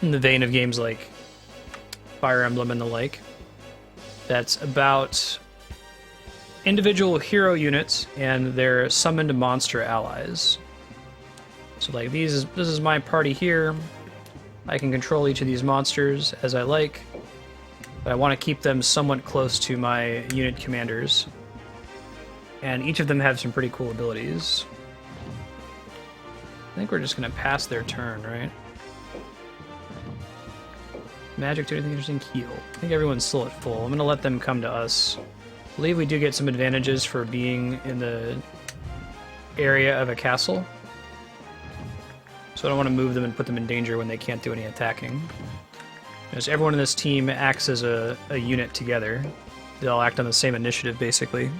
in the vein of games like Fire Emblem and the like. That's about individual hero units and their summoned monster allies. So like this is my party here. I can control each of these monsters as I like, but I want to keep them somewhat close to my unit commanders. And each of them have some pretty cool abilities. I think we're just going to pass their turn, right? Magic, do anything interesting? Heal. I think everyone's still at full. I'm going to let them come to us. I believe we do get some advantages for being in the area of a castle. So I don't want to move them and put them in danger when they can't do any attacking. Because everyone in this team acts as a unit together. They all act on the same initiative, basically.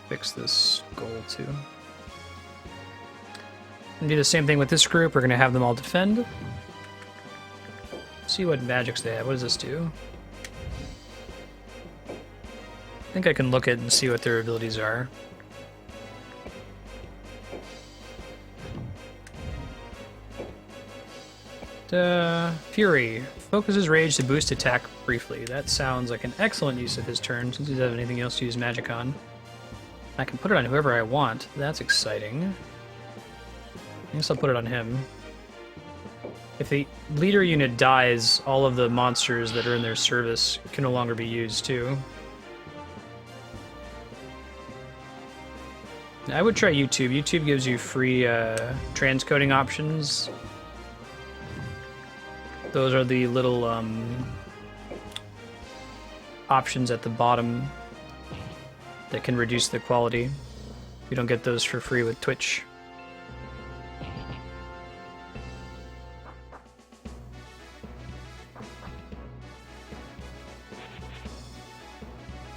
Fix this goal, too. And do the same thing with this group. We're going to have them all defend. See what magics they have. What does this do? I think I can look at and see what their abilities are. Fury. Focuses rage to boost attack briefly. That sounds like an excellent use of his turn, since he doesn't have anything else to use magic on. I can put it on whoever I want. That's exciting. I guess I'll put it on him. If the leader unit dies, all of the monsters that are in their service can no longer be used, too. I would try YouTube. YouTube gives you free transcoding options. Those are the little options at the bottom that can reduce the quality. You don't get those for free with Twitch.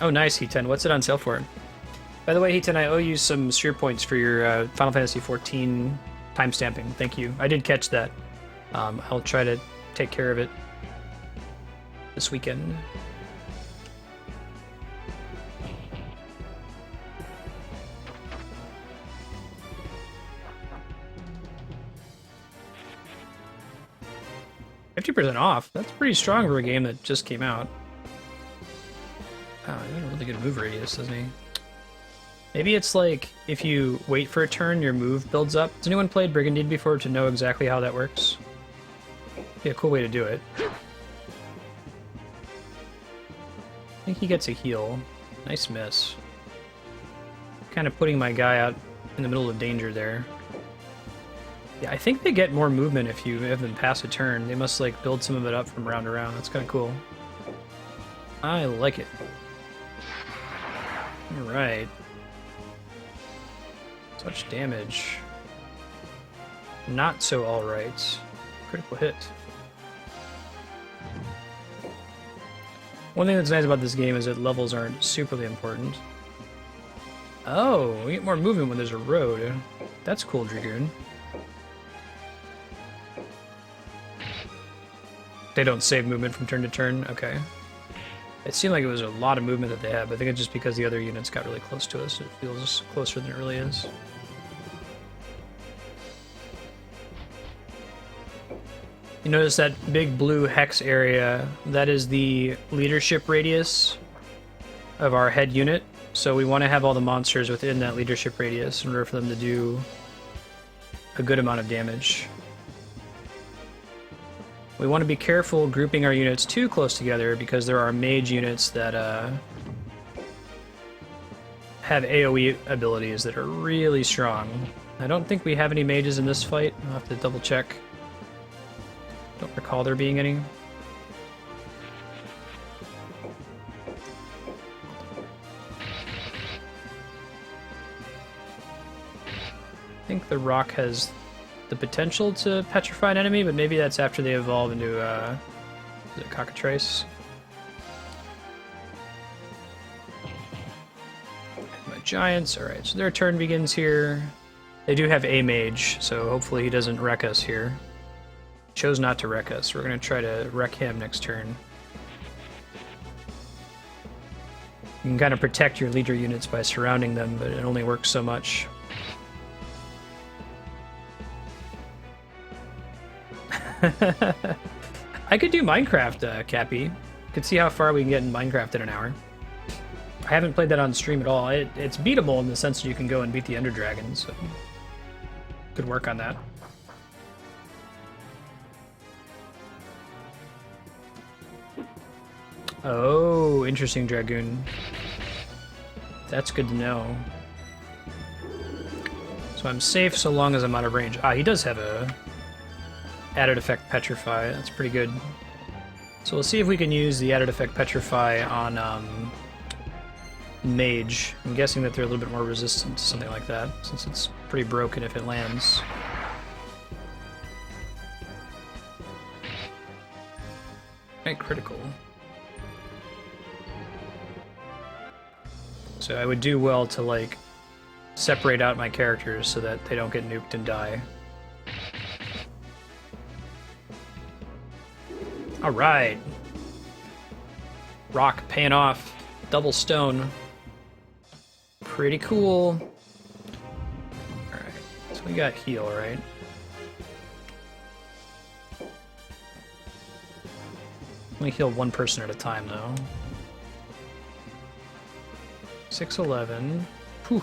Oh, nice, Heaton. What's it on sale for? By the way, Heaton, I owe you some sphere points for your Final Fantasy XIV timestamping. Thank you. I did catch that. I'll try to take care of it this weekend. $50% off. That's pretty strong for a game that just came out. Oh, he has a really good move radius, doesn't he? Maybe it's like, if you wait for a turn, your move builds up. Has anyone played Brigandine before to know exactly how that works? Be a cool way to do it. I think he gets a heal. Nice miss. Kind of putting my guy out in the middle of danger there. Yeah, I think they get more movement if you have them pass a turn. They must, like, build some of it up from round to round. That's kind of cool. I like it. Alright. Such damage. Not so alright. Critical hit. One thing that's nice about this game is that levels aren't superly important. Oh, we get more movement when there's a road. That's cool, Dragoon. They don't save movement from turn to turn? Okay. It seemed like it was a lot of movement that they had, but I think it's just because the other units got really close to us. It feels closer than it really is. You notice that big blue hex area? That is the leadership radius of our head unit. So we want to have all the monsters within that leadership radius in order for them to do a good amount of damage. We want to be careful grouping our units too close together because there are mage units that have AoE abilities that are really strong. I don't think we have any mages in this fight. I'll have to double check. Don't recall there being any. I think the rock has the potential to petrify an enemy, but maybe that's after they evolve into is it cockatrice? My giants. Alright, so their turn begins here. They do have a mage, so hopefully he doesn't wreck us here. Chose not to wreck us. We're going to try to wreck him next turn. You can kind of protect your leader units by surrounding them, but it only works so much. I could do Minecraft, Cappy. Could see how far we can get in Minecraft in an hour. I haven't played that on stream at all. It's beatable in the sense that you can go and beat the Ender Dragon, so could work on that. Oh, interesting, Dragoon. That's good to know. So I'm safe so long as I'm out of range. Ah, he does have a added effect Petrify. That's pretty good. So we'll see if we can use the added effect Petrify on Mage. I'm guessing that they're a little bit more resistant to something like that, since it's pretty broken if it lands. Okay, critical. So I would do well to, like, separate out my characters so that they don't get nuked and die. Alright! Rock paying off. Double stone. Pretty cool. Alright, so we got heal, right? We heal one person at a time, though. 611. Whew.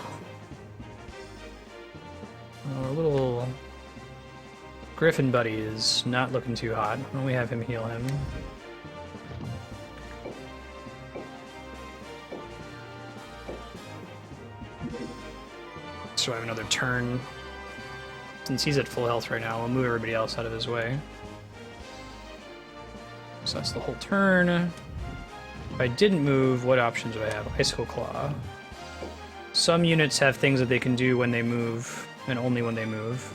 Our little Griffin buddy is not looking too hot. Why don't we have him heal him? So I have another turn. Since he's at full health right now, we'll move everybody else out of his way. So that's the whole turn. If I didn't move, what options do I have? Icicle Claw. Some units have things that they can do when they move, and only when they move.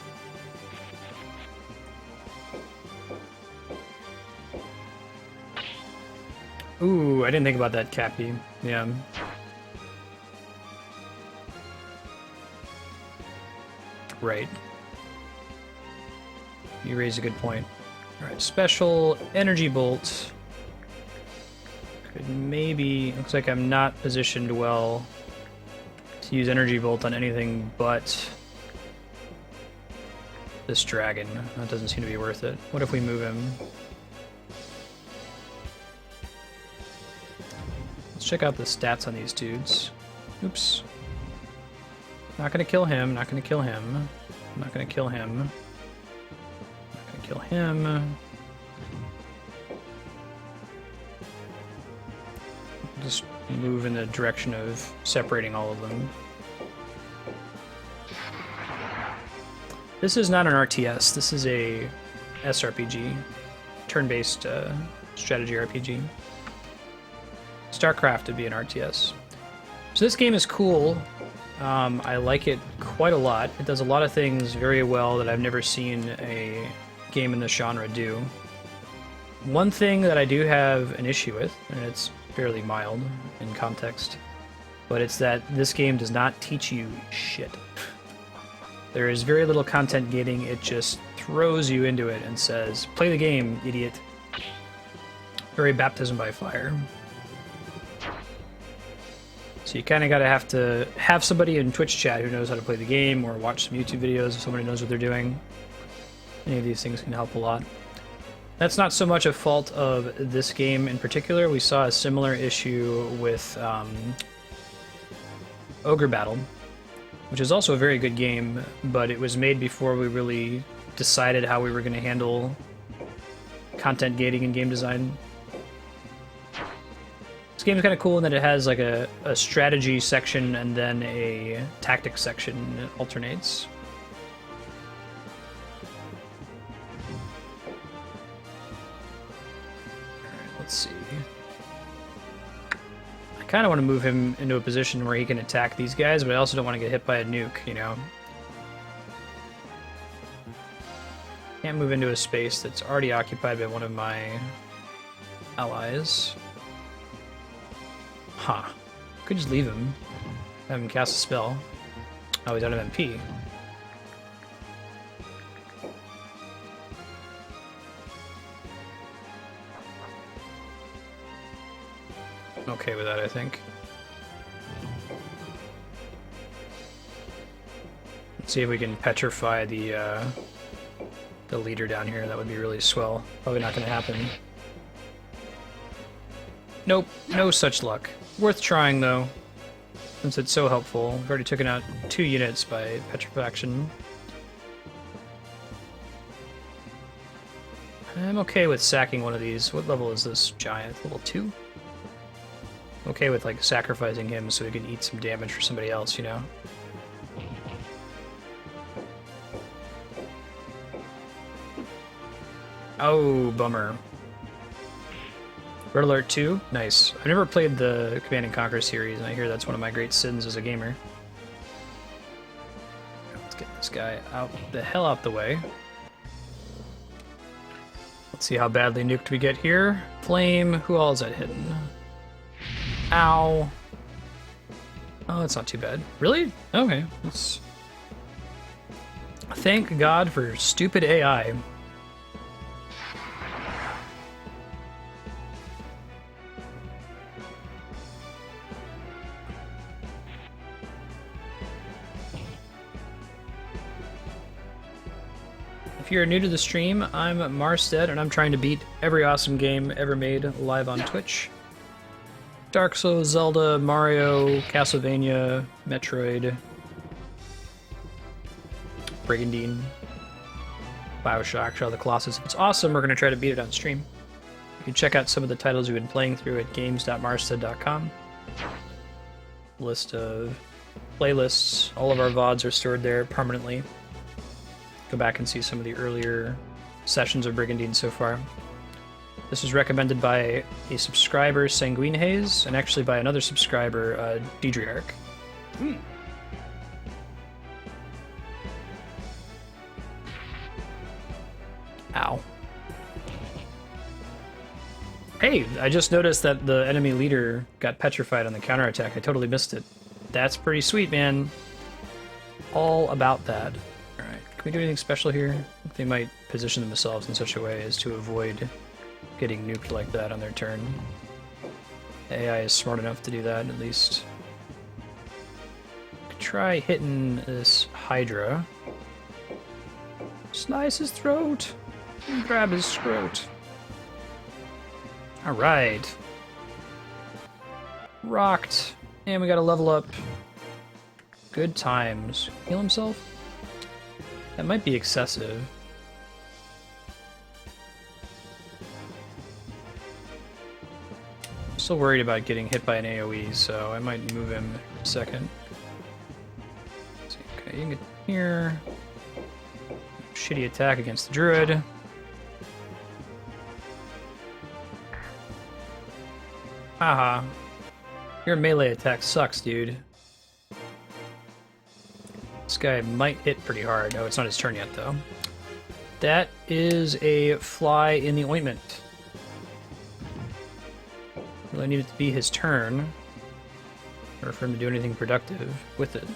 Ooh, I didn't think about that, Cappy. Yeah. Right. You raise a good point. Alright, special energy bolt. Could maybe... Looks like I'm not positioned well to use energy bolt on anything but this dragon. That doesn't seem to be worth it. What if we move him? Let's check out the stats on these dudes. Oops. Not gonna kill him, not gonna kill him. Not gonna kill him. Not gonna kill him. Just move in the direction of separating all of them. This is not an RTS, this is a SRPG. Turn-based strategy RPG. StarCraft would be an RTS. So this game is cool. I like it quite a lot. It does a lot of things very well that I've never seen a game in this genre do. One thing that I do have an issue with, and it's fairly mild in context, but it's that this game does not teach you shit. There is very little content gating, it just throws you into it and says, play the game, idiot. Very baptism by fire. So you kind of have to have somebody in Twitch chat who knows how to play the game, or watch some YouTube videos if somebody knows what they're doing. Any of these things can help a lot. That's not so much a fault of this game in particular. We saw a similar issue with Ogre Battle, which is also a very good game, but it was made before we really decided how we were going to handle content gating and game design. This game is kind of cool in that it has like a strategy section and then a tactics section that alternates. Alright, let's see. I kind of want to move him into a position where he can attack these guys, but I also don't want to get hit by a nuke, you know? Can't move into a space that's already occupied by one of my allies. Huh. Could just leave him. Have him cast a spell. Oh, he's out of MP. Okay with that, I think. Let's see if we can petrify the the leader down here. That would be really swell. Probably not going to happen. Nope, no such luck. Worth trying, though, since it's so helpful. We've already taken out 2 units by petrifaction. I'm okay with sacking one of these. What level is this giant? Level 2? Okay with, like, sacrificing him so he can eat some damage for somebody else, you know? Oh, bummer. Red Alert 2? Nice. I've never played the Command & Conquer series, and I hear that's one of my great sins as a gamer. Let's get this guy out the hell out the way. Let's see how badly nuked we get here. Flame, who all is that hitting? Ow. Oh, that's not too bad. Really? Okay. Let's... Thank God for stupid AI. If you're new to the stream, I'm Marstead, and I'm trying to beat every awesome game ever made live on Twitch. Dark Souls, Zelda, Mario, Castlevania, Metroid, Brigandine, Bioshock, Shadow of the Colossus. If it's awesome, we're going to try to beat it on stream. You can check out some of the titles we've been playing through at games.marstead.com. List of playlists. All of our VODs are stored there permanently. Go back and see some of the earlier sessions of Brigandine so far. This was recommended by a subscriber, Sanguine Haze, and actually by another subscriber, Deidriarch. Ow. Hey, I just noticed that the enemy leader got petrified on the counterattack. I totally missed it. That's pretty sweet, man. All about that. Can we do anything special here? I think they might position themselves in such a way as to avoid getting nuked like that on their turn. The AI is smart enough to do that, at least. Could try hitting this Hydra. Slice his throat! And grab his throat. Alright. Rocked. And we got a level up. Good times. Heal himself? That might be excessive. I'm still worried about getting hit by an AoE, so I might move him in a second. Okay, you can get here. Shitty attack against the druid. Haha. Your melee attack sucks, dude. This guy might hit pretty hard. Oh, it's not his turn yet, though. That is a fly in the ointment. Really need it to be his turn, or for him to do anything productive with it.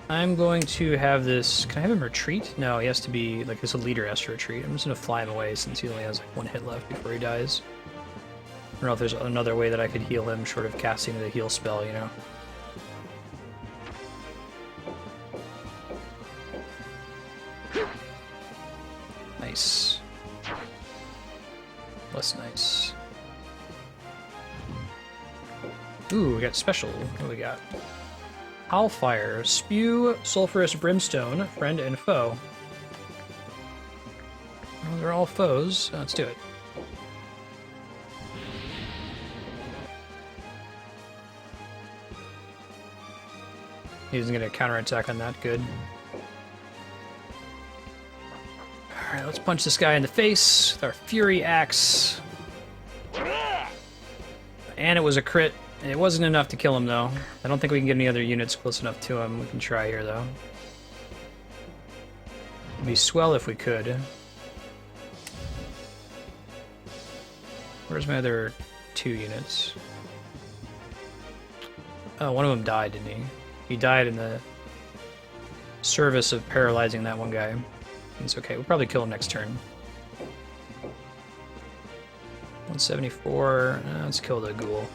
I'm going to have this... Can I have him retreat? No, he has to be... Like, this leader has to retreat. I'm just going to fly him away since he only has like 1 hit left before he dies. I don't know if there's another way that I could heal him short of casting the heal spell, you know? Nice. Less nice. Ooh, we got special. What do we got? Hellfire. Spew sulfurous brimstone, friend and foe. Well, they're all foes. Let's do it. He's gonna counterattack on that. Good. Alright, let's punch this guy in the face with our Fury Axe. And it was a crit. It wasn't enough to kill him, though. I don't think we can get any other units close enough to him. We can try here, though. It'd be swell if we could. Where's my other 2 units? Oh, one of them died, didn't he? He died in the service of paralyzing that one guy. It's okay. We'll probably kill him next turn. 174. Let's kill the ghoul.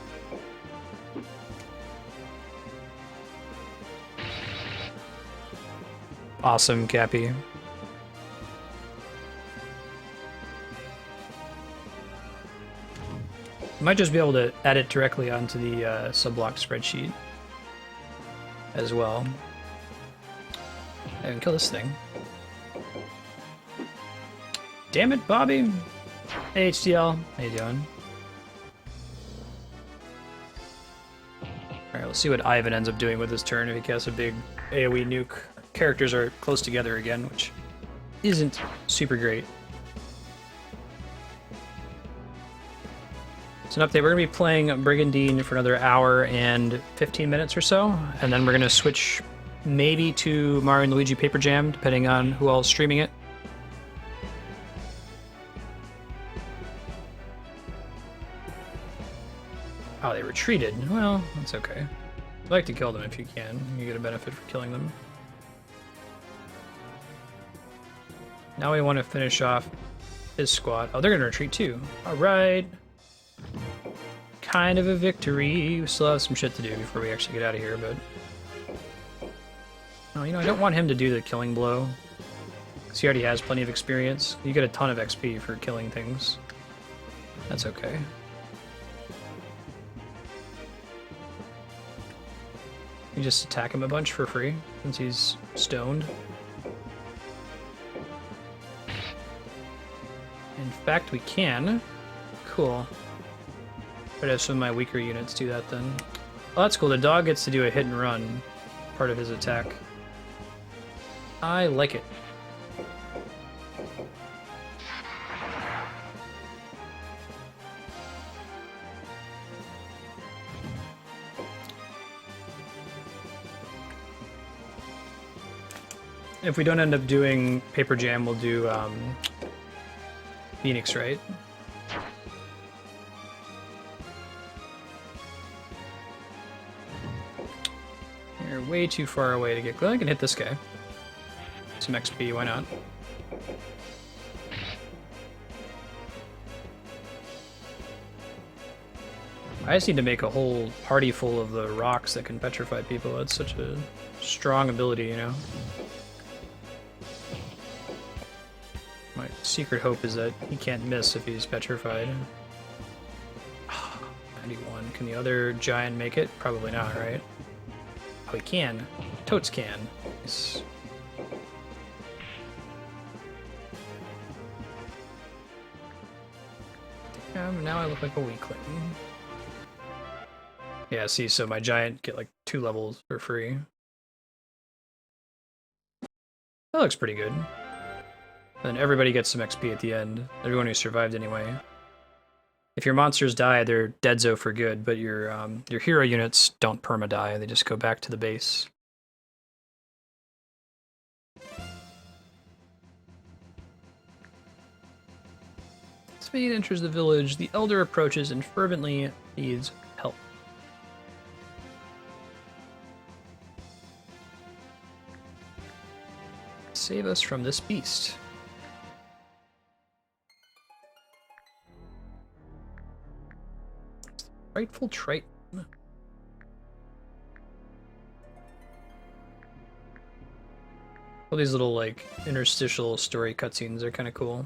Awesome, Cappy. Might just be able to add it directly onto the subblock spreadsheet as well. And kill this thing. Damn it, Bobby! Hey, HDL. How you doing? Alright, we'll see what Ivan ends up doing with his turn if he casts a big AoE nuke. Characters are close together again, which isn't super great. So an update, we're going to be playing Brigandine for another hour and 15 minutes or so, and then we're going to switch maybe to Mario and Luigi Paper Jam, depending on who all is streaming it. Oh, they retreated. Well, that's okay. I'd like to kill them if you can. You get a benefit for killing them. Now we want to finish off his squad. Oh, they're going to retreat too. All right. Kind of a victory. We still have some shit to do before we actually get out of here, but... Oh, you know, I don't want him to do the killing blow, because he already has plenty of experience. You get a ton of XP for killing things. That's okay. You just attack him a bunch for free, since he's stoned. In fact, we can. Cool. I'd have some of my weaker units do that then. Oh, that's cool. The dog gets to do a hit and run part of his attack. I like it. If we don't end up doing Paper Jam, we'll do Phoenix, right? You're way too far away to get... Well, I can hit this guy. Some XP, why not? I just need to make a whole party full of the rocks that can petrify people. That's such a strong ability, you know? My secret hope is that he can't miss if he's petrified. 91. Can the other giant make it? Probably not, right? Oh, he can. Totes can. Nice. Damn, now I look like a weakling. Yeah, see, so my giant get like 2 levels for free. That looks pretty good. Then everybody gets some XP at the end. Everyone who survived anyway. If your monsters die, they're deadzo for good, but your hero units don't perma-die. They just go back to the base. Spade enters the village. The elder approaches and fervently needs help. Save us from this beast. Frightful Triton. All these little, like, interstitial story cutscenes are kind of cool.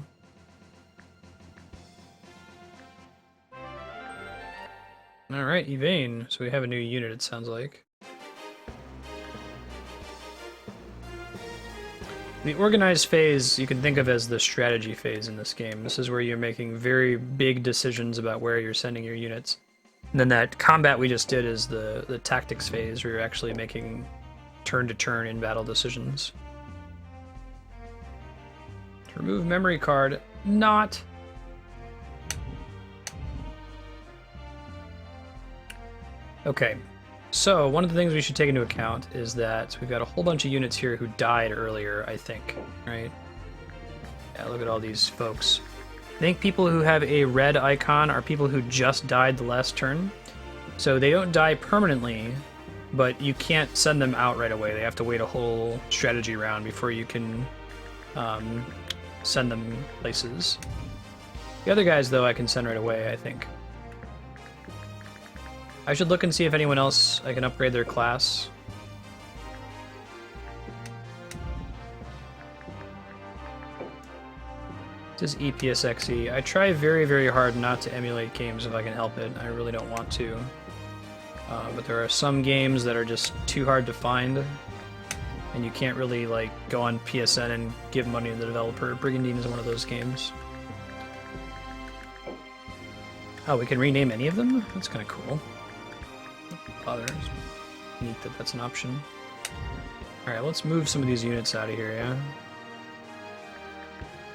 Alright, Evane. So we have a new unit, it sounds like. The organized phase you can think of as the strategy phase in this game. This is where you're making very big decisions about where you're sending your units. And then that combat we just did is the tactics phase, where you're actually making turn-to-turn in-battle decisions. To remove memory card, not. Okay, so one of the things we should take into account is that we've got a whole bunch of units here who died earlier, I think, right? Yeah, look at all these folks. I think people who have a red icon are people who just died the last turn. So they don't die permanently, but you can't send them out right away. They have to wait a whole strategy round before you can send them places. The other guys, though, I can send right away, I think. I should look and see if anyone else I can upgrade their class. This is EPSXE. I try very, very hard not to emulate games if I can help it. I really don't want to. But there are some games that are just too hard to find, and you can't really like go on PSN and give money to the developer. Brigandine is one of those games. Oh, we can rename any of them? That's kind of cool. Bother. Neat that that's an option. Alright, let's move some of these units out of here, yeah?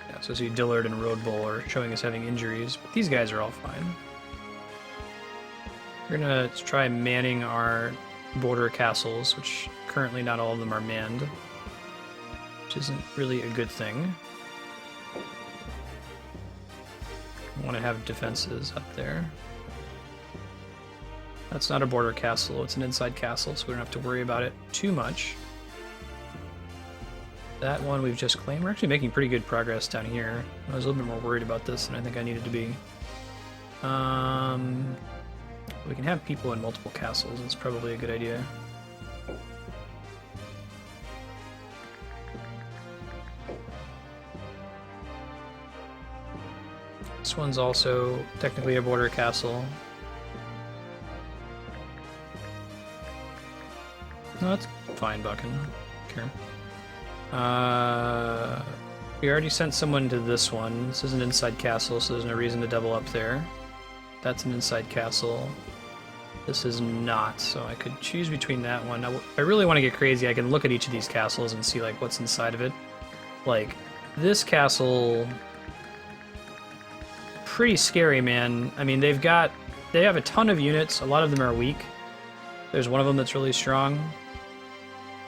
Yeah, so see Dillard and Road Bull are showing us having injuries, but these guys are all fine. We're gonna try manning our border castles, which currently not all of them are manned, which isn't really a good thing. I want to have defenses up there. That's not a border castle, it's an inside castle, so we don't have to worry about it too much. That one we've just claimed. We're actually making pretty good progress down here. I was a little bit more worried about this than I think I needed to be. We can have people in multiple castles, it's probably a good idea. This one's also technically a border castle. No, that's fine, Buckin. Care. We already sent someone to this one. This is an inside castle, so there's no reason to double up there. That's an inside castle. This is not, so I could choose between that one. Now, if I really want to get crazy, I can look at each of these castles and see like what's inside of it. Like, this castle... pretty scary, man. I mean, they have a ton of units. A lot of them are weak. There's one of them that's really strong.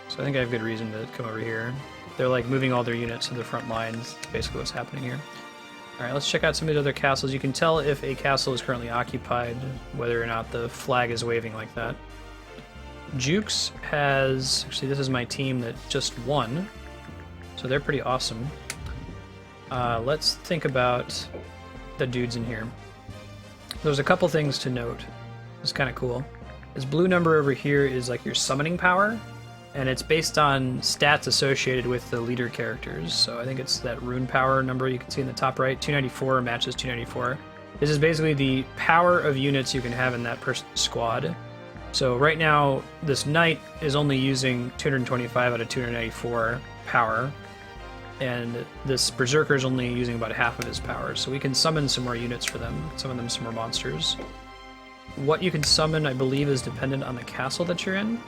So I think I have good reason to come over here. They're like moving all their units to the front lines. Basically what's happening here. Alright, let's check out some of the other castles. You can tell if a castle is currently occupied, whether or not the flag is waving like that. Jukes has... actually, this is my team that just won. So they're pretty awesome. Let's think about the dudes in here. There's a couple things to note. It's kind of cool. This blue number over here is like your summoning power, and it's based on stats associated with the leader characters. So I think it's that rune power number you can see in the top right. 294 matches 294. This is basically the power of units you can have in that person's squad. So right now, this knight is only using 225 out of 294 power, and this berserker is only using about half of his power. So we can summon some more units for them, summon them some more monsters. What you can summon, I believe, is dependent on the castle that you're in.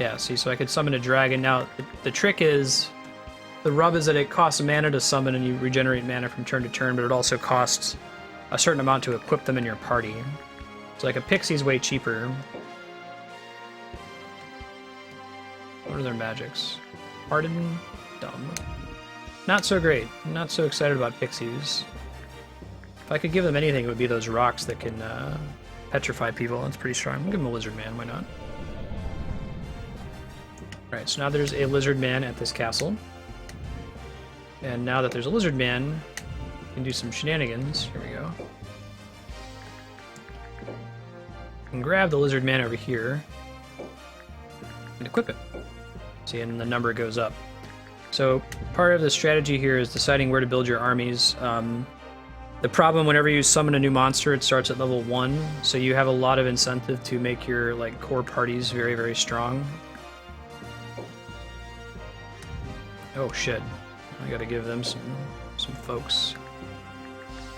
Yeah, see, so I could summon a dragon. Now, the trick is, the rub is that it costs mana to summon and you regenerate mana from turn to turn, but it also costs a certain amount to equip them in your party. So like a pixie's way cheaper. What are their magics? Harden, dumb. Not so great. Not so excited about pixies. If I could give them anything, it would be those rocks that can petrify people. That's pretty strong. I'll give them a lizard man, why not? Alright, so now there's a lizard man at this castle. And now that there's a lizard man, we can do some shenanigans. Here we go. And grab the lizard man over here and equip it. See, and the number goes up. So part of the strategy here is deciding where to build your armies. The problem whenever you summon a new monster, it starts at level 1, so you have a lot of incentive to make your like core parties very, very strong. Oh shit. I gotta give them some folks.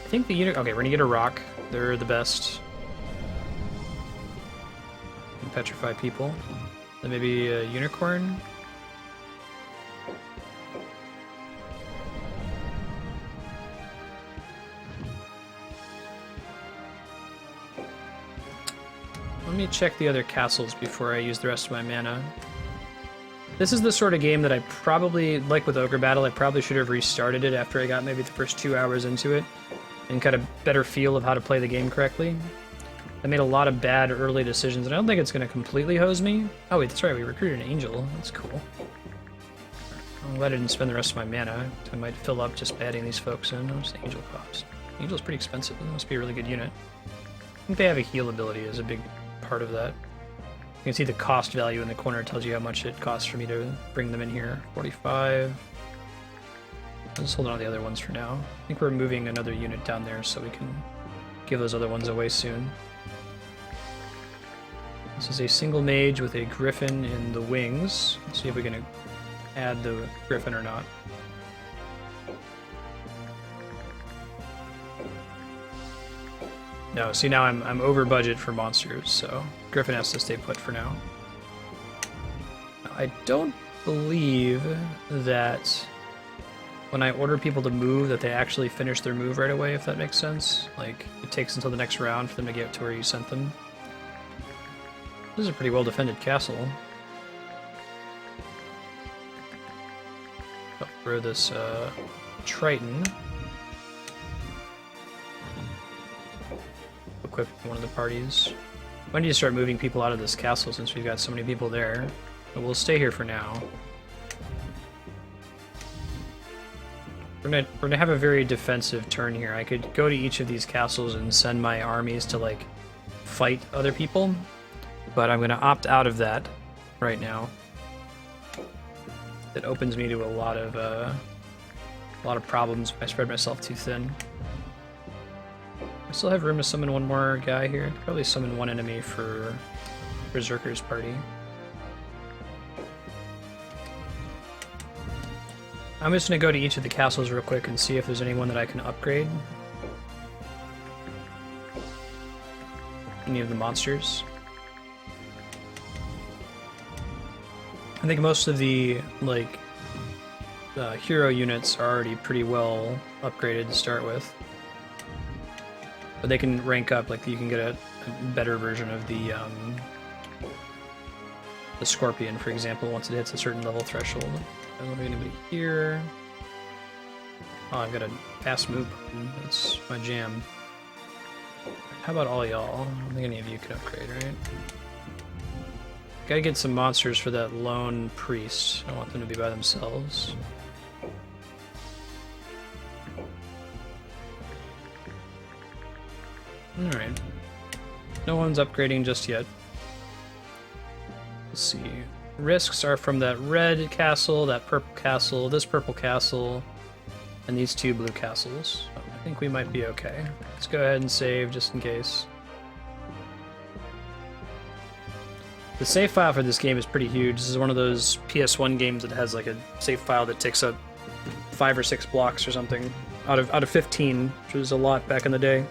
I think the unit... okay, we're gonna get a rock. They're the best. Can petrify people. Then maybe a unicorn. Let me check the other castles before I use the rest of my mana. This is the sort of game that I probably, like with Ogre Battle, I probably should have restarted it after I got maybe the first 2 hours into it and got a better feel of how to play the game correctly. I made a lot of bad early decisions, and I don't think it's going to completely hose me. Oh wait, that's right, we recruited an angel. That's cool. I'm glad I didn't spend the rest of my mana. I might fill up just by adding these folks in. How much the angel cost? Angel's pretty expensive. It must be a really good unit. I think they have a heal ability as a big part of that. You can see the cost value in the corner. It tells you how much it costs for me to bring them in here. 45. Let's hold on to the other ones for now. I think we're moving another unit down there so we can give those other ones away soon. This is a single mage with a griffin in the wings. Let's see if we can add the griffin or not. No, see now I'm over budget for monsters, so griffin has to stay put for now. I don't believe that when I order people to move that they actually finish their move right away, if that makes sense. Like, it takes until the next round for them to get to where you sent them. This is a pretty well-defended castle. I'll throw this Triton. Equip one of the parties. When do you start moving people out of this castle since we've got so many people there? But we'll stay here for now. We're gonna have a very defensive turn here. I could go to each of these castles and send my armies to like fight other people, but I'm gonna opt out of that right now. It opens me to a lot of problems if I spread myself too thin. I still have room to summon one more guy here. Probably summon one enemy for Berserker's party. I'm just going to go to each of the castles real quick and see if there's anyone that I can upgrade. Any of the monsters. I think most of the, like, hero units are already pretty well upgraded to start with. But they can rank up, like you can get a better version of the Scorpion, for example, once it hits a certain level threshold. I don't know if anybody here. Oh, I've got a fast move button. That's my jam. How about all y'all? I don't think any of you can upgrade, right? Gotta get some monsters for that lone priest. I don't want them to be by themselves. Alright. No one's upgrading just yet. Let's see. Risks are from that red castle, that purple castle, this purple castle, and these two blue castles. So I think we might be okay. Let's go ahead and save just in case. The save file for this game is pretty huge. This is one of those PS1 games that has like a save file that takes up 5 or 6 blocks or something out of 15, which was a lot back in the day.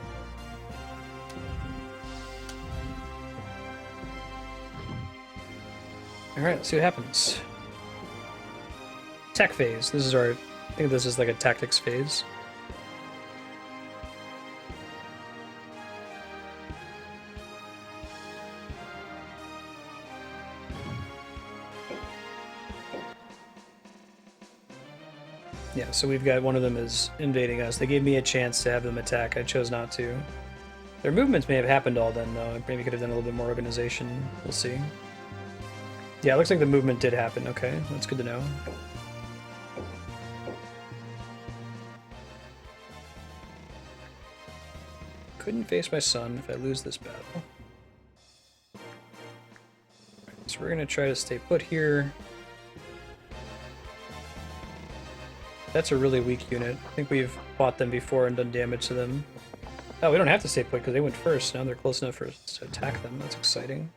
Alright, let's see what happens. Tech phase. This is our... I think this is like a tactics phase. Yeah, so we've got one of them is invading us. They gave me a chance to have them attack. I chose not to. Their movements may have happened all then, though. I maybe could have done a little bit more organization. We'll see. Yeah, it looks like the movement did happen. Okay, that's good to know. Couldn't face my son if I lose this battle. So we're gonna try to stay put here. That's a really weak unit. I think we've fought them before and done damage to them. Oh, we don't have to stay put because they went first. Now they're close enough for us to attack them. That's exciting.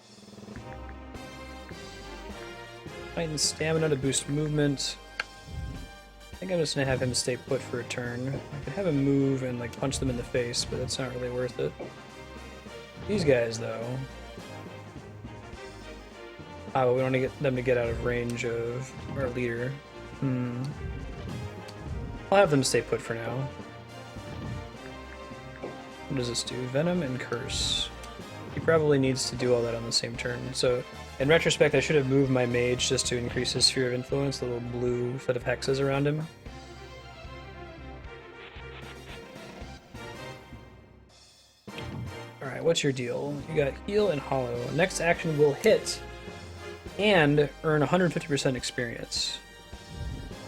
Titan stamina to boost movement. I think I'm just gonna have him stay put for a turn. I could have him move and like punch them in the face, but that's not really worth it. These guys, though. Oh, we want to get them to get out of range of our leader. I'll have them stay put for now. What does this do? Venom and Curse. He probably needs to do all that on the same turn. So, in retrospect, I should have moved my mage just to increase his sphere of influence, the little blue set of hexes around him. Alright, what's your deal? You got Heal and Hollow. Next action will hit and earn 150% experience.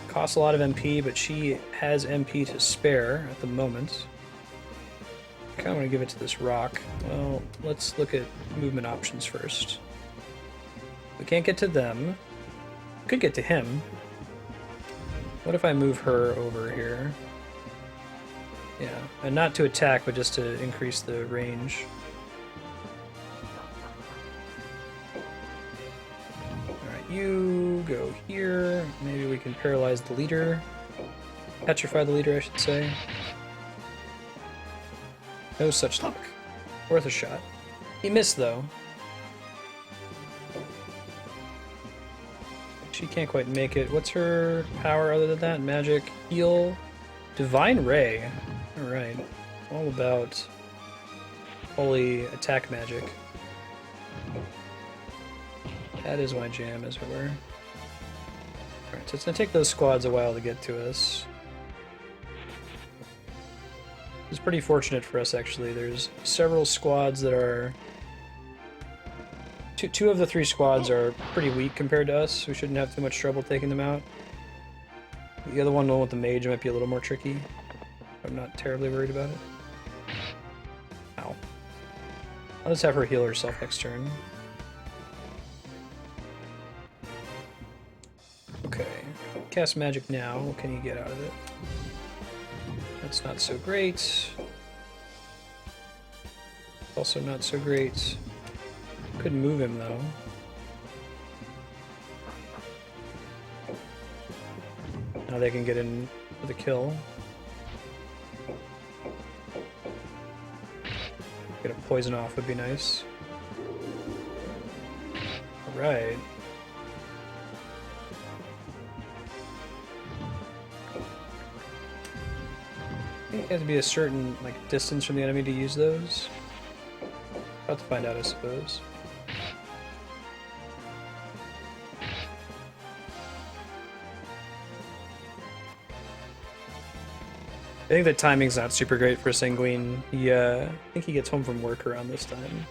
Costs a lot of MP, but she has MP to spare at the moment. I kind of want to give it to this rock. Well, let's look at movement options first. We can't get to them. Could get to him. What if I move her over here? Yeah, and not to attack, but just to increase the range. Alright, you go here. Maybe we can paralyze the leader. Petrify the leader, I should say. No such luck. Worth a shot. He missed, though. She can't quite make it. What's her power other than that? Magic, heal, Divine Ray. Alright. All about holy attack magic. That is my jam, as it were. Alright, so it's gonna take those squads a while to get to us. It's pretty fortunate for us, actually. There's several squads that are... Two of the 3 squads are pretty weak compared to us. We shouldn't have too much trouble taking them out. The other one with the mage might be a little more tricky. I'm not terribly worried about it. Ow. I'll just have her heal herself next turn. Okay. Cast magic now. What can you get out of it? That's not so great. Also not so great. Could move him, though. Now they can get in for the kill. Get a poison off would be nice. Alright. I think it has to be a certain distance from the enemy to use those. About to find out, I suppose. I think the timing's not super great for Sanguine. I think he gets home from work around this time.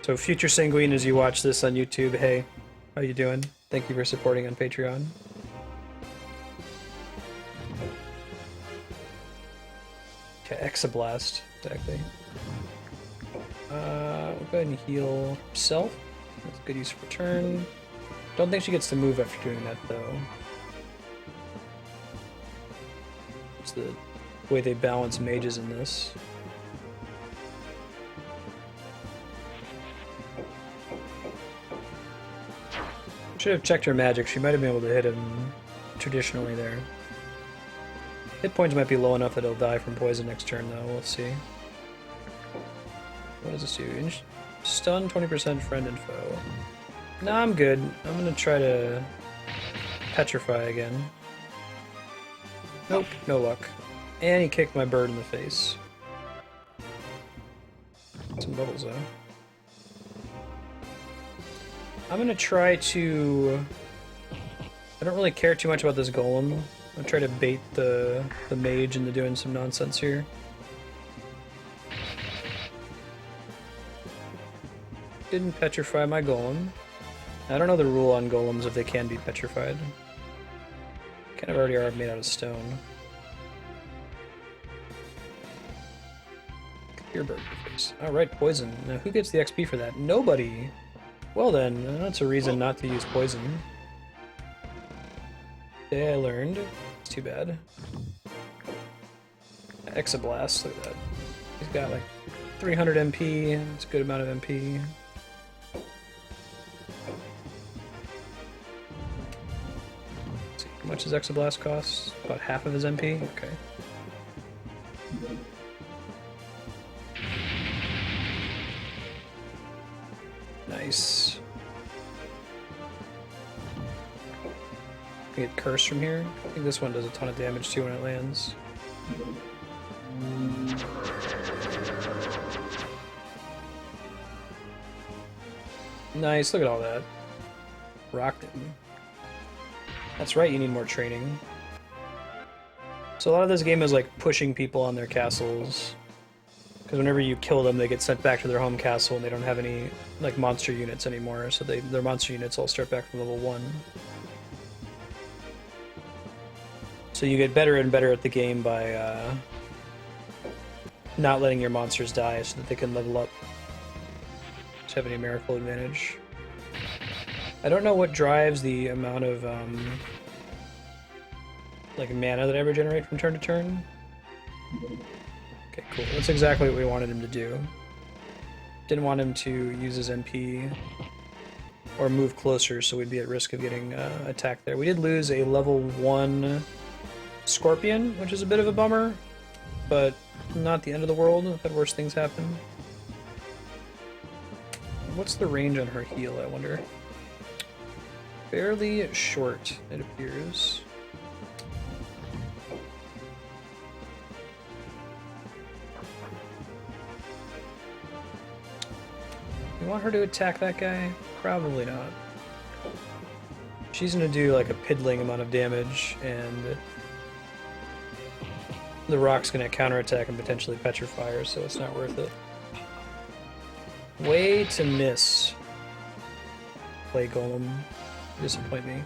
So future Sanguine, as you watch this on YouTube, hey, how you doing? Thank you for supporting on Patreon. Okay, Exablast, exactly. We'll go ahead and heal himself. That's a good use of return. Don't think she gets to move after doing that, though. It's the way they balance mages in this. Should have checked her magic. She might have been able to hit him traditionally there. Hit points might be low enough that he'll die from poison next turn, though. We'll see. What does this do? Stun 20% friend and foe. Nah, I'm good. I'm gonna try to petrify again. Nope, no luck. And he kicked my bird in the face. Some bubbles, though. I'm gonna try to... I don't really care too much about this golem. I'm gonna try to bait the mage into doing some nonsense here. Didn't petrify my golem. I don't know the rule on golems if they can be petrified. Kind of already are made out of stone. Clear bird face. Alright, poison. Now who gets the XP for that? Nobody! Well then, that's a reason not to use poison. Today I learned. It's too bad. Exablast, look at that. He's got like 300 MP. It's a good amount of MP. Let's see, how much does Exablast cost? About half of his MP? Okay. Nice. Get cursed from here. I think this one does a ton of damage too when it lands. Nice, look at all that. Rocked him. That's right, you need more training. So a lot of this game is like pushing people on their castles. Because whenever you kill them, they get sent back to their home castle and they don't have any like monster units anymore, so their monster units all start back from level 1. So you get better and better at the game by not letting your monsters die so that they can level up. Just have any miracle advantage. I don't know what drives the amount of like mana that I regenerate from turn to turn. Okay, cool. That's exactly what we wanted him to do. Didn't want him to use his MP or move closer, so we'd be at risk of getting attacked there. We did lose a level 1 Scorpion, which is a bit of a bummer, but not the end of the world. I've had worse things happen. What's the range on her heal, I wonder? Fairly short, it appears. You want her to attack that guy? Probably not. She's gonna do like a piddling amount of damage, and the rock's gonna counterattack and potentially petrify her, so it's not worth it. Way to miss. Play Golem. Disappoint me.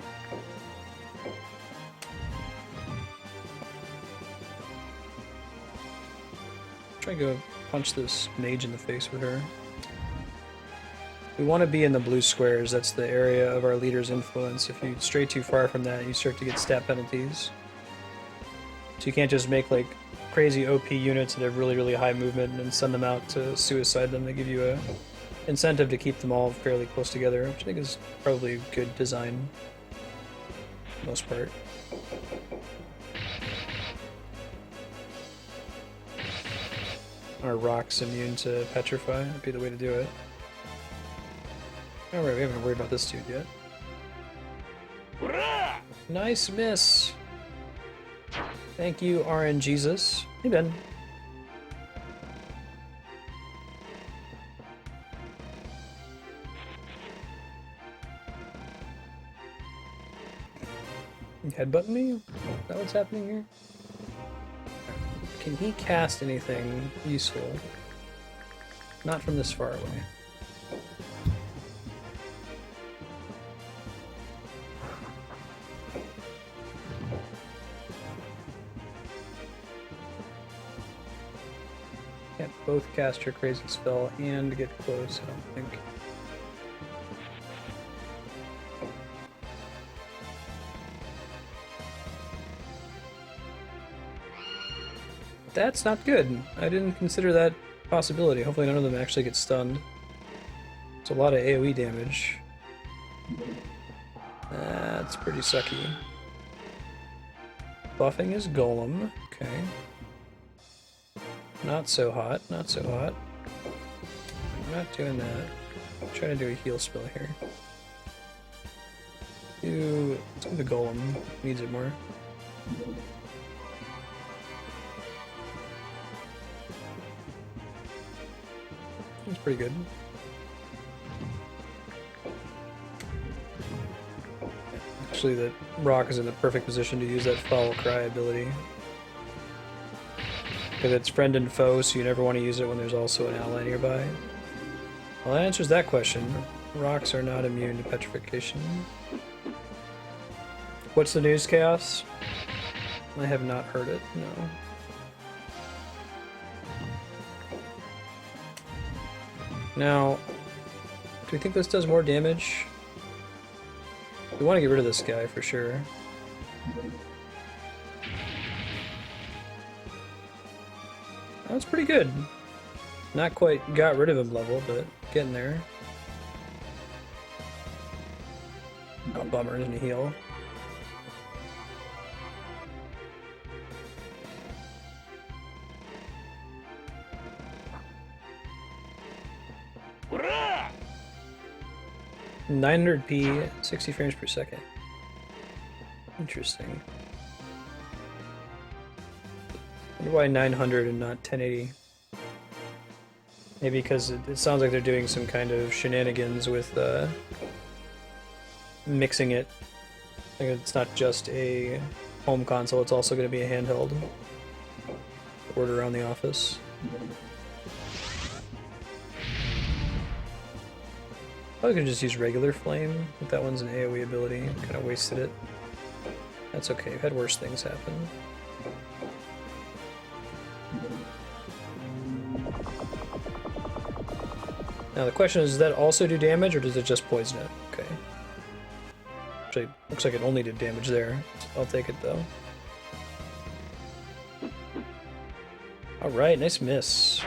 Try to go punch this mage in the face with her. We want to be in the blue squares. That's the area of our leader's influence. If you stray too far from that, you start to get stat penalties. So you can't just make like crazy OP units that have really, really high movement and then send them out to suicide them. They give you a incentive to keep them all fairly close together, which I think is probably good design for the most part. Our rock's immune to petrify. That'd be the way to do it. Alright, we haven't worried about this dude yet. Nice miss! Thank you, RNGesus. Hey, Ben. You headbutting me? Is that what's happening here? Can he cast anything useful? Not from this far away. Can't both cast your crazy spell and get close, I don't think. That's not good. I didn't consider that possibility. Hopefully none of them actually get stunned. It's a lot of AoE damage. That's pretty sucky. Buffing his golem. Okay. Not so hot. Not so hot. I'm not doing that. I'm trying to do a heal spell here. Let's do the golem. Needs it more. That's pretty good. Actually, the rock is in the perfect position to use that foul cry ability. Because it's friend and foe, so you never want to use it when there's also an ally nearby. Well, that answers that question. Rocks are not immune to petrification. What's the news, Chaos? I have not heard it, no. Now, do we think this does more damage? We want to get rid of this guy for sure. That's pretty good. Not quite got rid of him level, but getting there. Oh, bummer, isn't he heal? Hurrah! 900p, 60 frames per second. Interesting. Wonder why 900 and not 1080? Maybe because it sounds like they're doing some kind of shenanigans with mixing it. I think it's not just a home console, it's also going to be a handheld. Order around the office. Probably could just use regular flame, but that one's an AoE ability. Kind of wasted it. That's okay, I've had worse things happen. Now the question is, does that also do damage, or does it just poison it? Okay. Actually, looks like it only did damage there. I'll take it though. Alright, nice miss.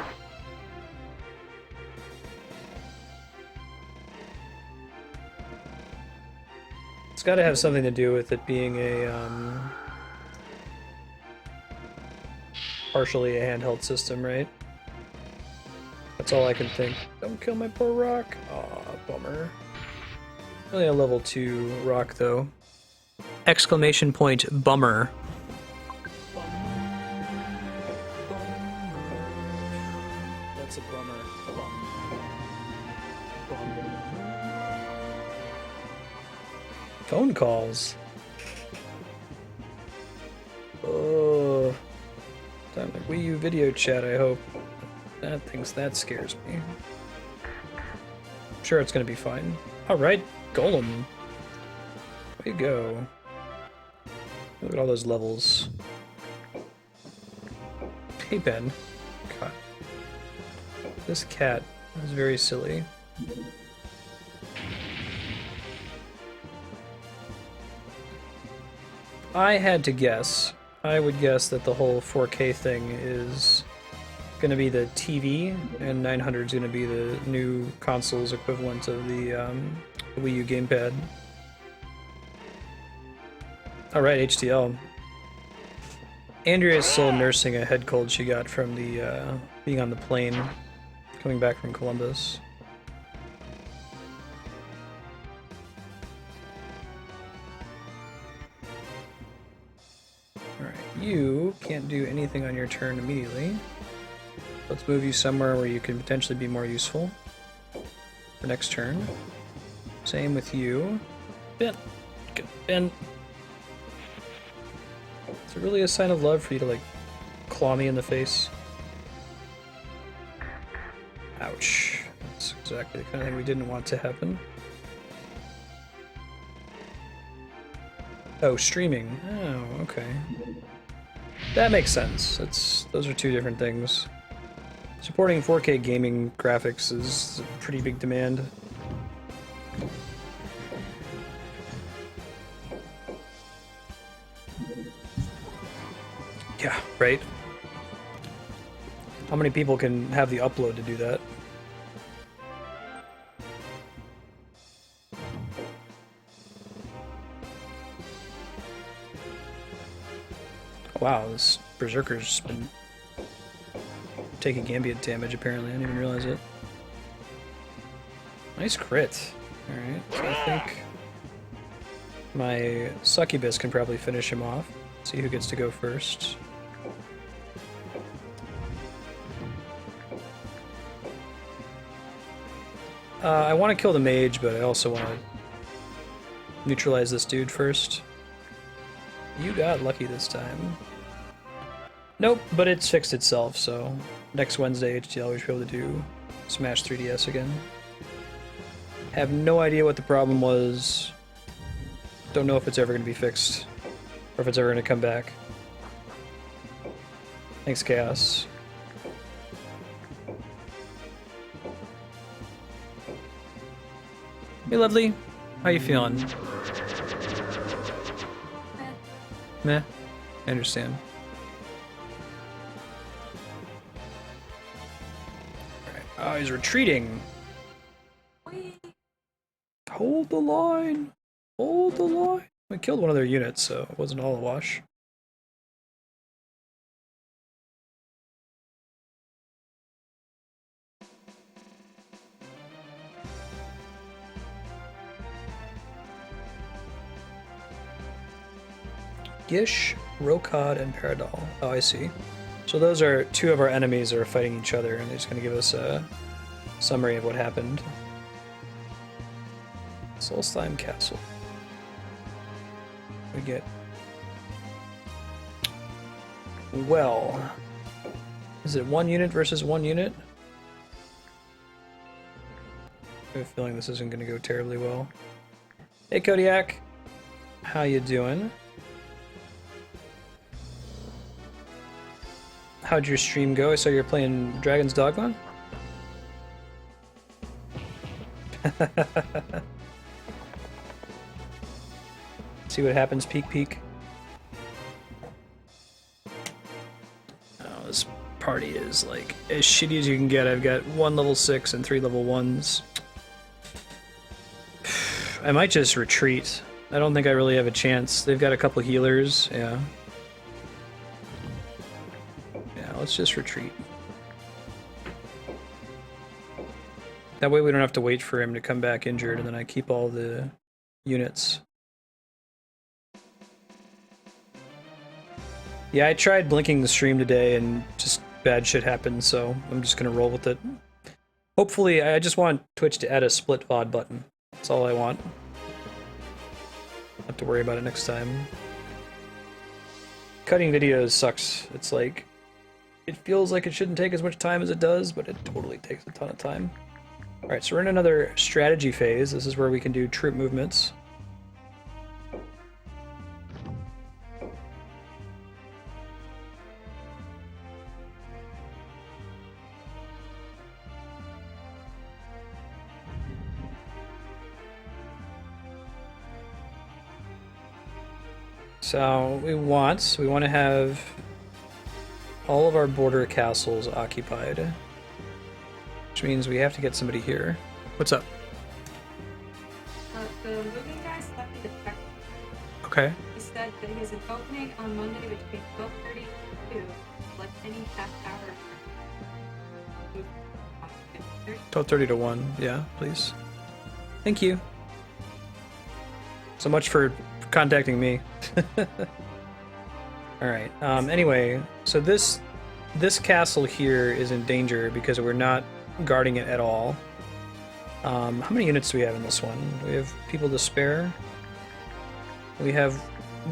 It's got to have something to do with it being a, partially a handheld system, right? That's all I can think. Don't kill my poor rock. Aw, bummer. Only a level 2 rock, though. Exclamation point, bummer. That's a bummer. Phone calls. Oh. Time like Wii U video chat, I hope. That scares me. I'm sure it's gonna be fine. Alright, Golem. Way to go. Look at all those levels. Hey, Ben. God. This cat is very silly. I had to guess. I would guess that the whole 4K thing is going to be the TV, and 900 is going to be the new console's equivalent of the Wii U gamepad. Alright, HTL. Andrea is still nursing a head cold she got from the being on the plane coming back from Columbus. Alright, you can't do anything on your turn immediately. Let's move you somewhere where you can potentially be more useful for next turn. Same with you. Ben! Ben! Is it really a sign of love for you to, like, claw me in the face? Ouch. That's exactly the kind of thing we didn't want to happen. Oh, streaming. Oh, okay. That makes sense. Those are two different things. Supporting 4K gaming graphics is a pretty big demand. Yeah, right? How many people can have the upload to do that? Wow, this Berserker's been taking ambient damage apparently, I didn't even realize it. Nice crit. Alright, so I think my succubus can probably finish him off. See who gets to go first. I want to kill the mage, but I also want to neutralize this dude first. You got lucky this time. Nope, but it's fixed itself, so next Wednesday HDL we should be able to do Smash 3DS again. Have no idea what the problem was. Don't know if it's ever going to be fixed, or if it's ever going to come back. Thanks, Chaos. Hey, lovely. How you feeling? Meh. I understand. Alright. Oh, he's retreating. Hold the line. Hold the line. I killed one of their units, so it wasn't all a wash. Gish, Rokad, and Paradol. Oh, I see. So those are two of our enemies that are fighting each other, and they're just going to give us a summary of what happened. Solstheim Castle. We get... Well... Is it one unit versus one unit? I have a feeling this isn't going to go terribly well. Hey, Kodiak! How you doing? How'd your stream go? I saw you're playing Dragon's Dogma? See what happens, peek peek. Oh, this party is like as shitty as you can get. I've got 1 level 6 and 3 level 1s. I might just retreat. I don't think I really have a chance. They've got a couple healers, yeah. Yeah, let's just retreat. That way we don't have to wait for him to come back injured, and then I keep all the units. Yeah, I tried blinking the stream today and just bad shit happened, so I'm just gonna roll with it. Hopefully, I just want Twitch to add a split VOD button. That's all I want. Have to worry about it next time. Cutting videos sucks. It's like, it feels like it shouldn't take as much time as it does, but it totally takes a ton of time. Alright, so we're in another strategy phase. This is where we can do troop movements. So we want to have all of our border castles occupied, which means we have to get somebody here. What's up? The moving guy sent me the text. Okay. He said that he has an opening on Monday between 12:30 and 2, like any half hour. 12:30 to 1, yeah, please. Thank you. So much for contacting me. Alright, anyway, so this castle here is in danger because we're not guarding it at all. How many units do we have in this one? We have people to spare. We have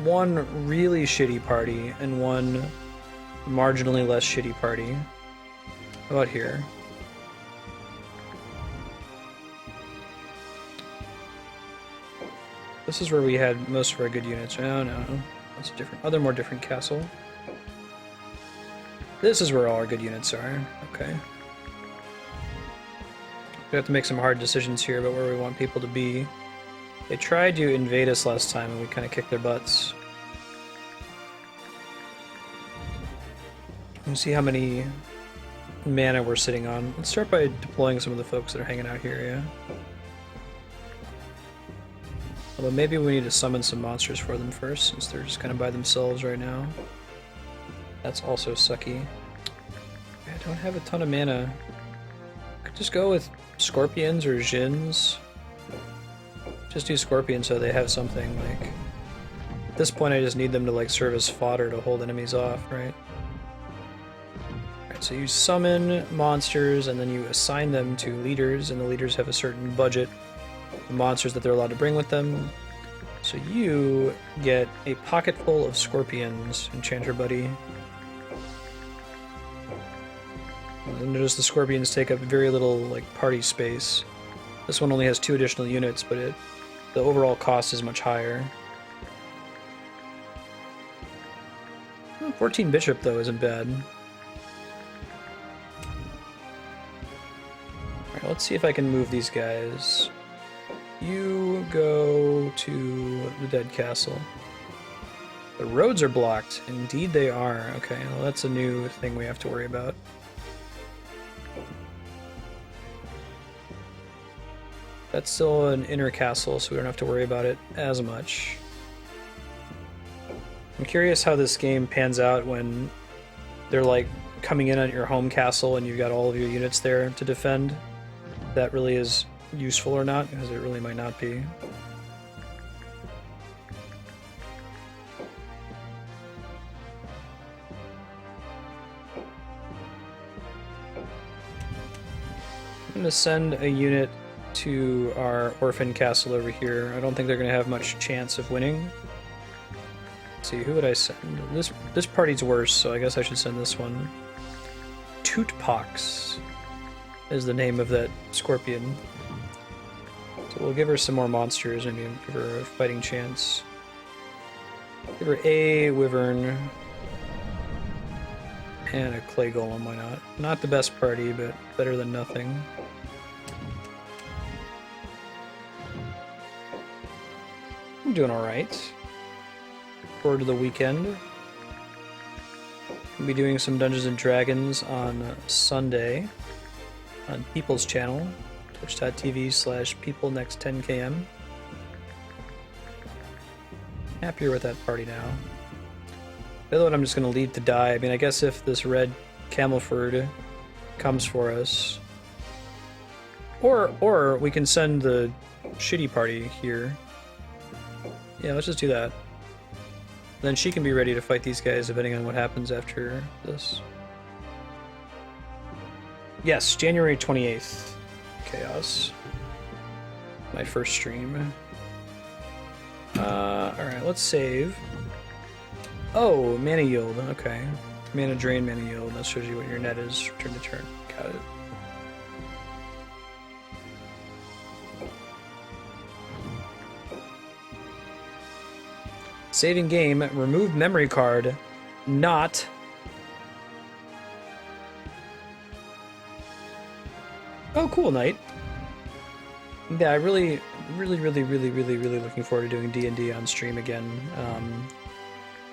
one really shitty party and one marginally less shitty party. How about here? This is where we had most of our good units. Oh no, that's a different, more different castle. This is where all our good units are. Okay. We have to make some hard decisions here about where we want people to be. They tried to invade us last time and we kind of kicked their butts. Let's see how many mana we're sitting on. Let's start by deploying some of the folks that are hanging out here, yeah? Although maybe we need to summon some monsters for them first, since they're just kind of by themselves right now. That's also sucky. I don't have a ton of mana. I could just go with scorpions or djinns. Just do scorpions so they have something, like... At this point I just need them to like serve as fodder to hold enemies off, right? Alright, so you summon monsters and then you assign them to leaders, and the leaders have a certain budget of monsters that they're allowed to bring with them. So you get a pocket full of scorpions, Enchanter Buddy. And notice the scorpions take up very little like party space. This one only has 2 additional units, but the overall cost is much higher. 14 bishop though isn't bad. Alright, let's see if I can move these guys. You go to the dead castle. The roads are blocked. Indeed they are. Okay, well that's a new thing we have to worry about. That's still an inner castle, so we don't have to worry about it as much. I'm curious how this game pans out when they're like coming in at your home castle and you've got all of your units there to defend. That really is useful or not, because it really might not be. I'm going to send a unit to our orphan castle over here. I don't think they're going to have much chance of winning. Let's see, who would I send? This party's worse, so I guess I should send this one. Tootpox is the name of that scorpion. So we'll give her some more monsters and give her a fighting chance. Give her a wyvern and a clay golem, why not? Not the best party, but better than nothing. I'm doing alright. Forward to the weekend. We'll be doing some Dungeons and Dragons on Sunday on People's channel, twitch.tv/peoplenext10km. Happier with that party now. The other one I'm just going to leave to die. I mean, I guess if this red Camelford comes for us, or we can send the shitty party here. Yeah, let's just do that. Then she can be ready to fight these guys depending on what happens after this. Yes, January 28th. Chaos. My first stream. Alright, let's save. Oh, mana yield. Okay. Mana drain, mana yield. That shows you what your net is turn to turn. Got it. Saving game, remove memory card, not. Oh, cool, Knight. Yeah, I really looking forward to doing D&D on stream again.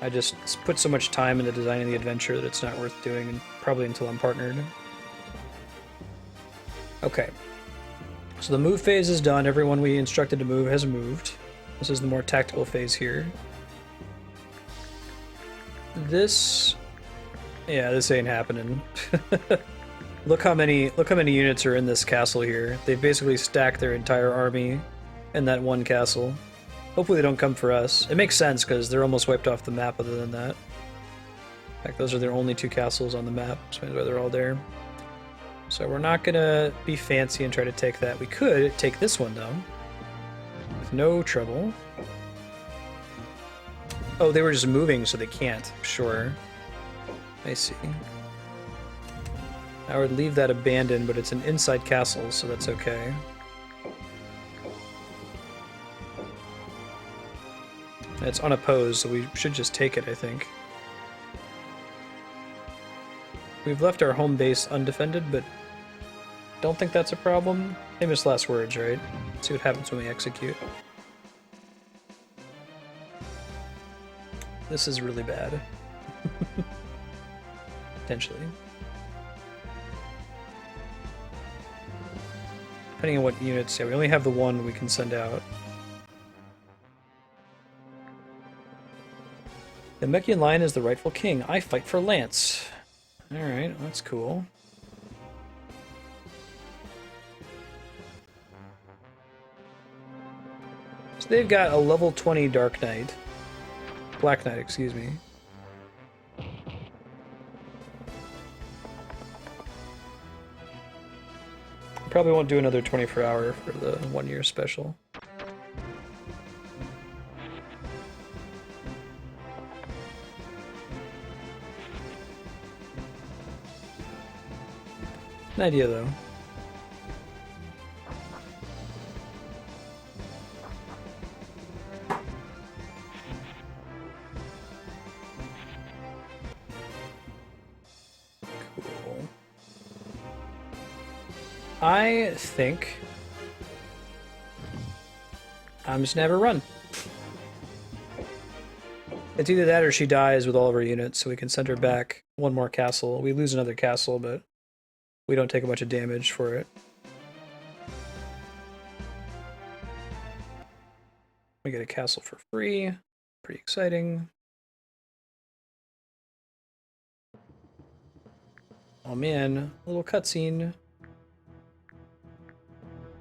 I just put so much time into designing the adventure that it's not worth doing, and probably until I'm partnered. Okay. So the move phase is done. Everyone we instructed to move has moved. This is the more tactical phase here. This ain't happening. Look how many units are in this castle here. They've basically stacked their entire army in that one castle. Hopefully they don't come for us. It makes sense because they're almost wiped off the map other than that. In fact, those are their only two castles on the map, so that's why they're all there. So we're not gonna be fancy and try to take that. We could take this one though, with no trouble. Oh, they were just moving, so they can't. Sure. I see. I would leave that abandoned, but it's an inside castle, so that's okay. It's unopposed, so we should just take it, I think. We've left our home base undefended, but don't think that's a problem. Famous last words, right? Let's see what happens when we execute. This is really bad. Potentially. Depending on what units, yeah, we only have the one we can send out. The Mechian Lion is the rightful king. I fight for Lance. Alright, that's cool. So they've got a level 20 Dark Knight. Black Knight, excuse me. Probably won't do another 24-hour for the 1-year special. An idea, though. I think I'm just gonna have her run. It's either that or she dies with all of her units, so we can send her back one more castle. We lose another castle, but we don't take a bunch of damage for it. We get a castle for free. Pretty exciting. Oh man, a little cutscene.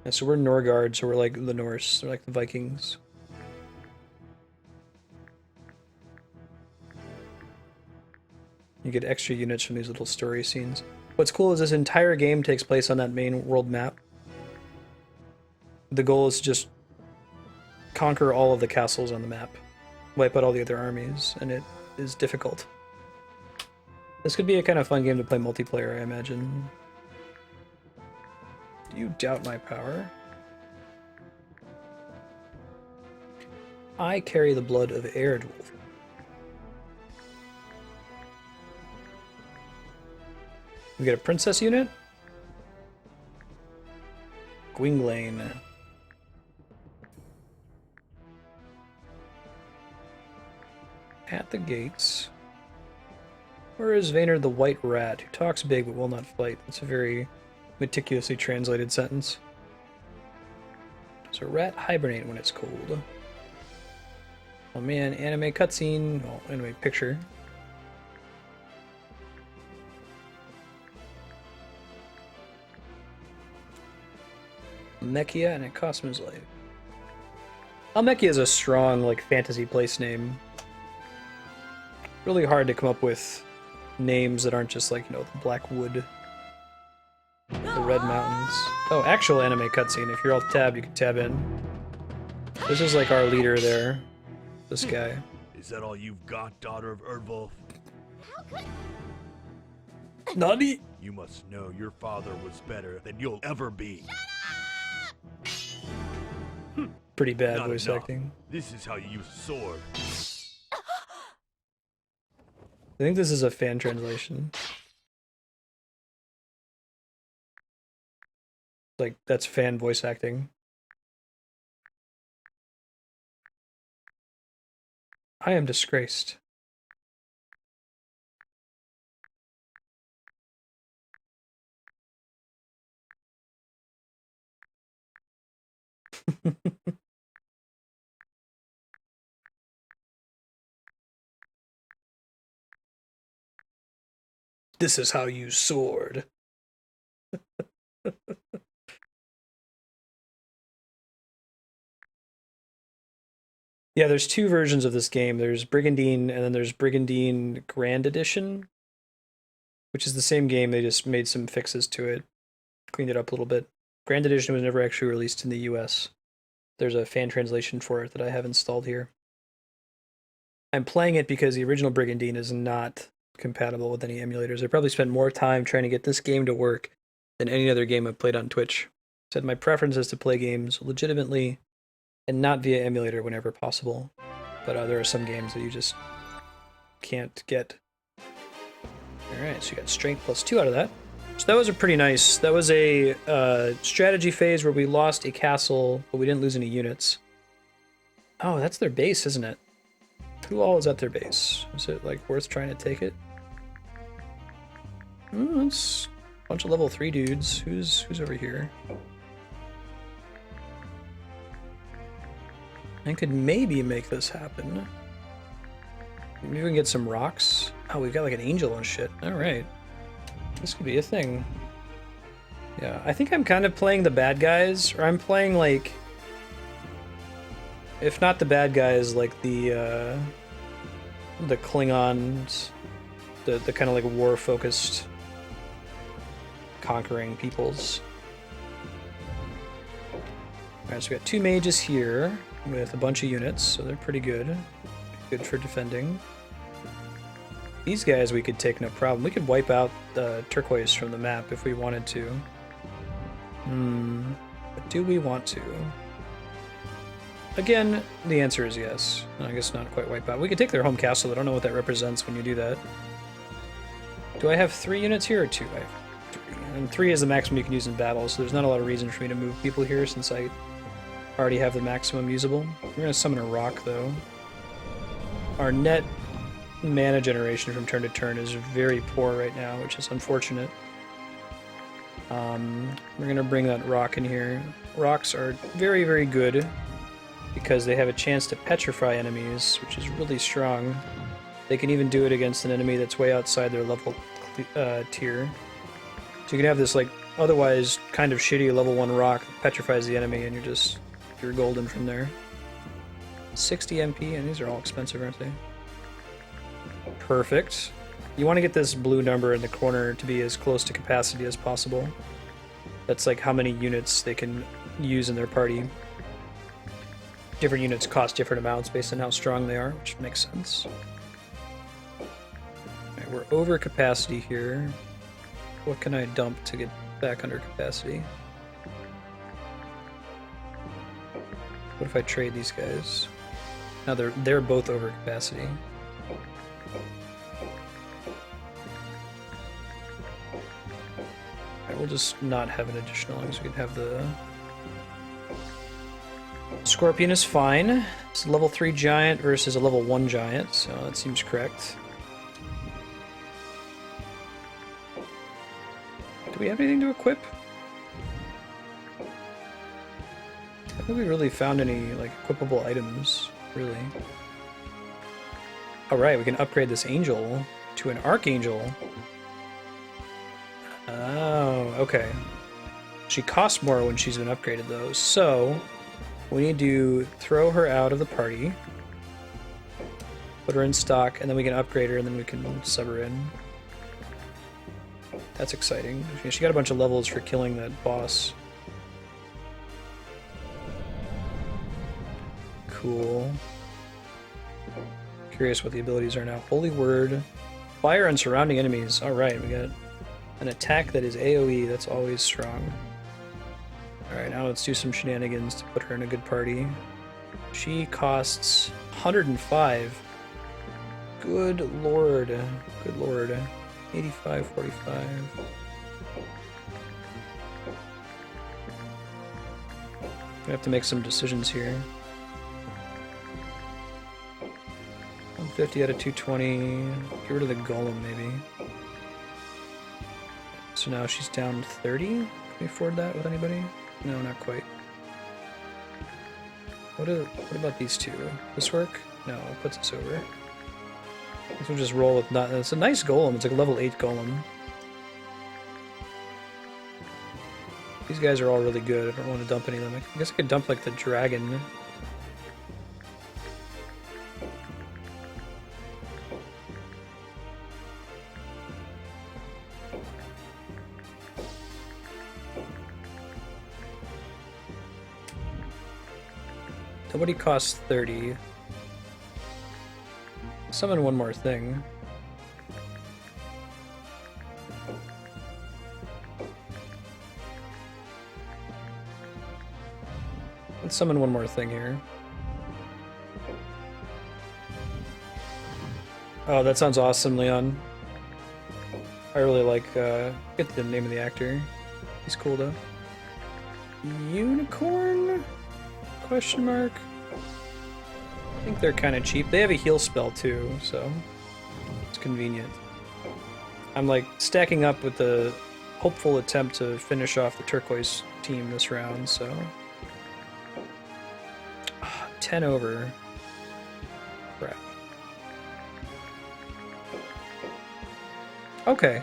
Yeah, so we're Norgard, so we're like the Norse, they're like the Vikings. You get extra units from these little story scenes. What's cool is this entire game takes place on that main world map. The goal is to just conquer all of the castles on the map, wipe out all the other armies, and it is difficult. This could be a kind of fun game to play multiplayer, I imagine. Do you doubt my power? I carry the blood of Eredwulf. We get a princess unit? Gwynglane. At the gates. Where is Vayner the White Rat, who talks big but will not fight? That's a very meticulously translated sentence. Does a rat hibernate when it's cold? Oh man, anime cutscene. Oh, anime picture. Mechia and a Cosmo's Life. Almechia is a strong, like, fantasy place name. Really hard to come up with names that aren't just like, you know, the Black Wood, the Red Mountains. Oh, actual anime cutscene. If you're alt tab, you can tab in. This is like our leader there. This guy. Is that all you've got, daughter of Erdwulf? Nani? You must know your father was better than you'll ever be. Pretty bad Not voice enough. acting. This is how you use a sword. I think this is a fan translation. Like, that's fan voice acting. I am disgraced. This is how you sword. Yeah, there's two versions of this game. There's Brigandine, and then there's Brigandine Grand Edition, which is the same game. They just made some fixes to it, cleaned it up a little bit. Grand Edition was never actually released in the US. There's a fan translation for it that I have installed here. I'm playing it because the original Brigandine is not compatible with any emulators. I probably spent more time trying to get this game to work than any other game I've played on Twitch. Said my preference is to play games legitimately and not via emulator whenever possible. But there are some games that you just can't get. Alright, so you got strength +2 out of that. So that was a pretty nice, that was a strategy phase where we lost a castle, but we didn't lose any units. Oh, that's their base, isn't it? Who all is at their base? Is it, like, worth trying to take it? It's a bunch of level 3 dudes. Who's over here? I could maybe make this happen. Maybe we can get some rocks. Oh, we've got like an angel and shit. Alright. This could be a thing. Yeah, I think I'm kind of playing the bad guys, or I'm playing like... If not the bad guys, like the Klingons, the kind of like war-focused conquering peoples. Alright, so we got 2 mages here with a bunch of units, so they're pretty good. Good for defending. These guys we could take no problem. We could wipe out the turquoise from the map if we wanted to. But do we want to? Again, the answer is yes. I guess not quite wipe out. We could take their home castle. I don't know what that represents when you do that. Do I have 3 units here or 2? I have 3. And 3 is the maximum you can use in battle, so there's not a lot of reason for me to move people here since I already have the maximum usable. We're going to summon a rock, though. Our net mana generation from turn to turn is very poor right now, which is unfortunate. We're going to bring that rock in here. Rocks are very, very good because they have a chance to petrify enemies, which is really strong. They can even do it against an enemy that's way outside their level tier. So you can have this like otherwise kind of shitty level 1 rock that petrifies the enemy and you're golden from there. 60 MP, and these are all expensive, aren't they? Perfect. You want to get this blue number in the corner to be as close to capacity as possible. That's like how many units they can use in their party. Different units cost different amounts based on how strong they are, which makes sense. Alright, we're over capacity here. What can I dump to get back under capacity? What if I trade these guys? Now they're both over capacity. Alright, we'll just not have an additional, so we can have the Scorpion is fine. It's a level 3 giant versus a level 1 giant, so that seems correct. Do we have anything to equip? I don't think we really found any, like, equipable items, really. Alright, we can upgrade this angel to an archangel. Oh, okay. She costs more when she's been upgraded, though, so we need to throw her out of the party, put her in stock, and then we can upgrade her, and then we can sub her in. That's exciting. She got a bunch of levels for killing that boss. Cool. Curious what the abilities are now. Holy Word. Fire on surrounding enemies. Alright, we got an attack that is AoE. That's always strong. Alright, now let's do some shenanigans to put her in a good party. She costs 105. Good lord. Good lord. 85, 45. We have to make some decisions here. 150 out of 220. Get rid of the golem, maybe. So now she's down 30. Can we afford that with anybody? No, not quite. What about these two? This work? No, it puts us over. This will just roll with not. It's a nice golem. It's like a level 8 golem. These guys are all really good. I don't want to dump any of them. I guess I could dump like the dragon. Nobody costs 30. Summon one more thing. Let's summon one more thing here. Oh, that sounds awesome, Leon. I really like, get the name of the actor. He's cool though. Unicorn? Question mark? I think they're kind of cheap. They have a heal spell too, so it's convenient. I'm like stacking up with the hopeful attempt to finish off the turquoise team this round, so 10 over. Crap. Okay.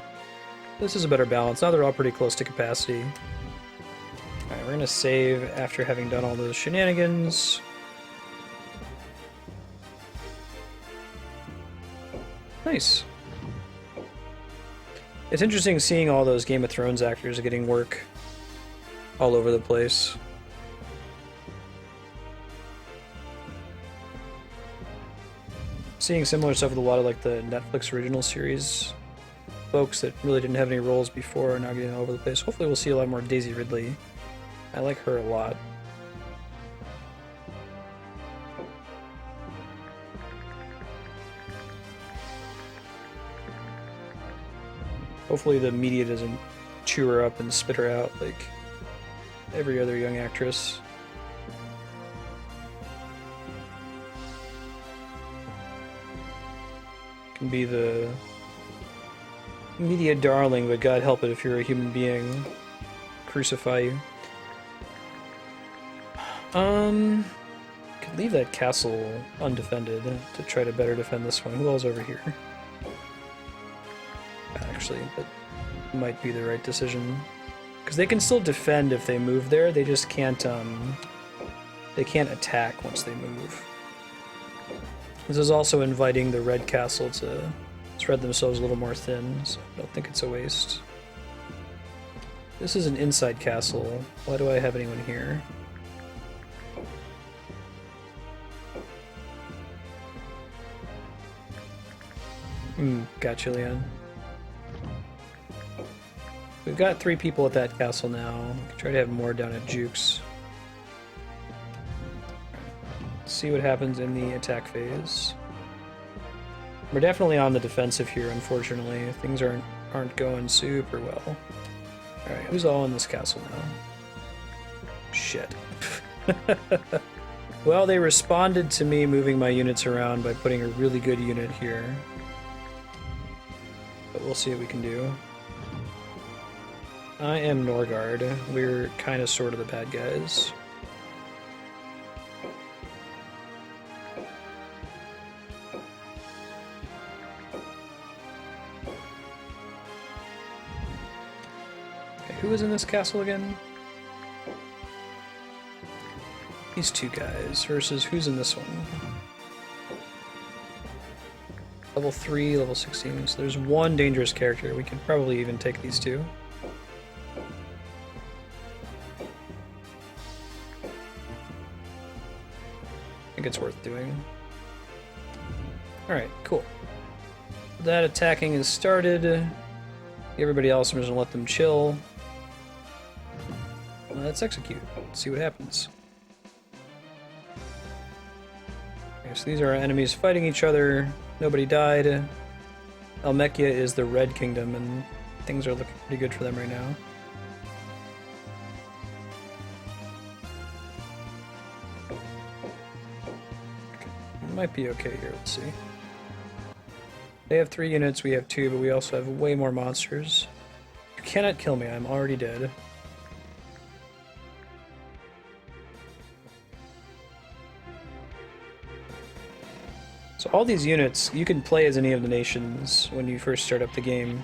This is a better balance. Now they're all pretty close to capacity. Alright, we're gonna save after having done all those shenanigans. Nice. It's interesting seeing all those Game of Thrones actors getting work all over the place. Seeing similar stuff with a lot of like the Netflix original series folks that really didn't have any roles before are now getting all over the place. Hopefully we'll see a lot more Daisy Ridley. I like her a lot. Hopefully the media doesn't chew her up and spit her out like every other young actress. Can be the media darling, but God help it if you're a human being. Crucify you. Could leave that castle undefended to try to better defend this one. Who else over here? Actually, that might be the right decision. Because they can still defend if they move there, they just can't, they can't attack once they move. This is also inviting the red castle to spread themselves a little more thin, so I don't think it's a waste. This is an inside castle. Why do I have anyone here? Gotcha, Leon. We've got 3 people at that castle now. We can try to have more down at Jukes. Let's see what happens in the attack phase. We're definitely on the defensive here, unfortunately. Things aren't going super well. Alright, who's all in this castle now? Shit. Well, they responded to me moving my units around by putting a really good unit here. But we'll see what we can do. I am Norgard. We're kind of sort of the bad guys. Okay, who is in this castle again? These two guys versus who's in this one? Level 3, level 16. So there's one dangerous character. We can probably even take these two. I think it's worth doing. Alright, cool. That attacking is started. Everybody else, I'm just gonna let them chill. Let's execute. Let's see what happens. Okay, so these are our enemies fighting each other. Nobody died. Almechia is the Red Kingdom, and things are looking pretty good for them right now. It might be okay here, let's see. They have 3 units, we have 2, but we also have way more monsters. You cannot kill me, I'm already dead. So all these units, you can play as any of the nations when you first start up the game.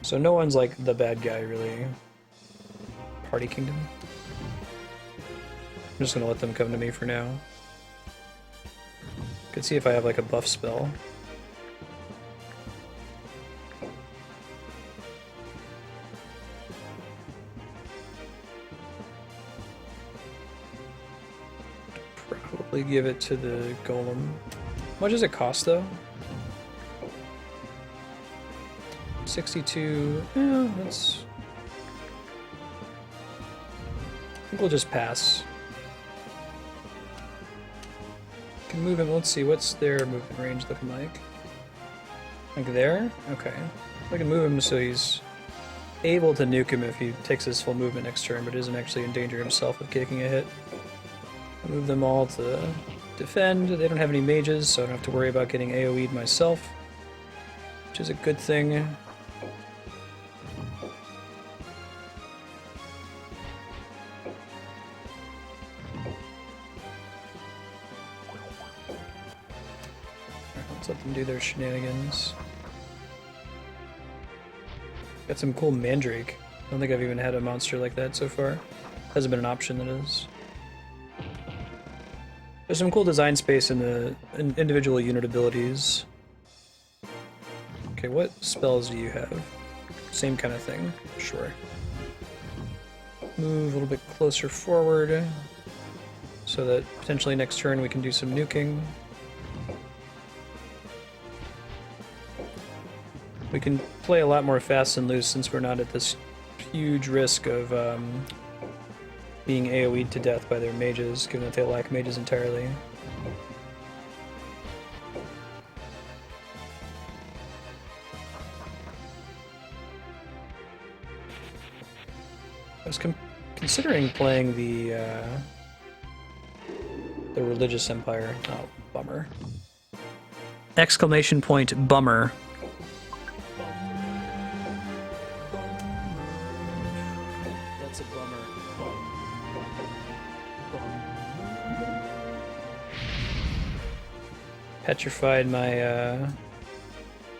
So no one's like the bad guy, really. Party Kingdom. I'm just gonna let them come to me for now. Could see if I have like a buff spell. Probably give it to the golem. How much does it cost though? 62. Yeah, that's. I think we'll just pass. Can move him. Let's see, what's their movement range looking like? Like there? Okay. I can move him so he's able to nuke him if he takes his full movement next turn, but isn't actually in danger himself of taking a hit. Move them all to defend. They don't have any mages, so I don't have to worry about getting AoE'd myself, which is a good thing. Let's let them do their shenanigans. Got some cool Mandrake. I don't think I've even had a monster like that so far. Hasn't been an option, that is. There's some cool design space in the individual unit abilities. Okay, what spells do you have? Same kind of thing. Sure. Move a little bit closer forward so that potentially next turn we can do some nuking. We can play a lot more fast and loose since we're not at this huge risk of being AoE'd to death by their mages, given that they lack mages entirely. I was considering playing the religious empire. Oh, bummer. Exclamation point, bummer. That's a bummer. Petrified my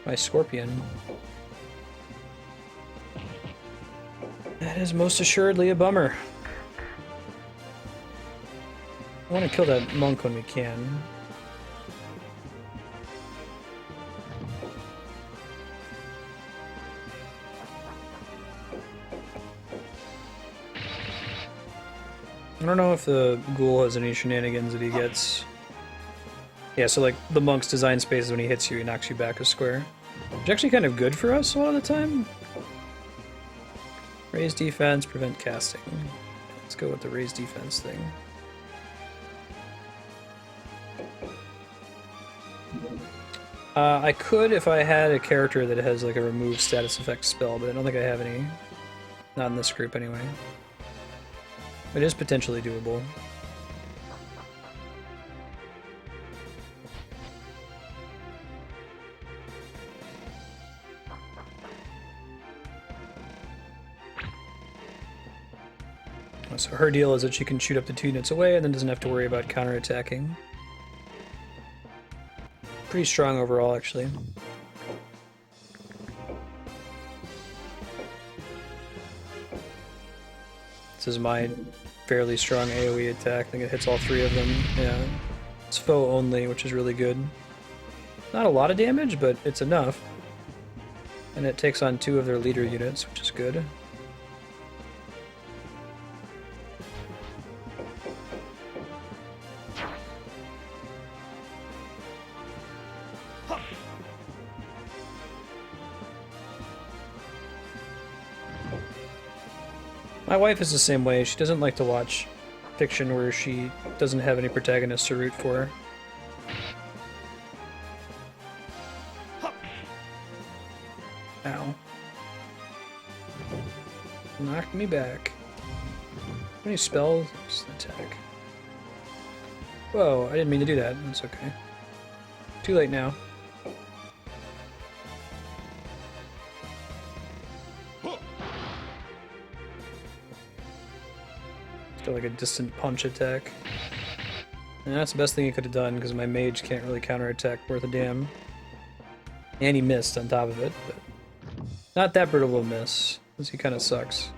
my scorpion. That is most assuredly a bummer. I want to kill that monk when we can. I don't know if the ghoul has any shenanigans that he gets. Yeah, so like the monk's design space is when he hits you, he knocks you back a square. Which is actually kind of good for us a lot of the time. Raise defense, prevent casting. Let's go with the raise defense thing. I could if I had a character that has like a remove status effect spell, but I don't think I have any. Not in this group anyway. It is potentially doable. So her deal is that she can shoot up to 2 units away and then doesn't have to worry about counterattacking. Pretty strong overall, actually. This is my fairly strong AoE attack. I think it hits all 3 of them. Yeah. It's foe only, which is really good. Not a lot of damage, but it's enough. And it takes on 2 of their leader units, which is good. My wife is the same way. She doesn't like to watch fiction where she doesn't have any protagonists to root for. Ow. Knocked me back. How many spells? Just attack. Whoa, I didn't mean to do that. That's okay. Too late now. Still like a distant punch attack. And that's the best thing he could have done because my mage can't really counterattack worth a damn. And he missed on top of it, but not that brutal of a miss, because he kind of sucks.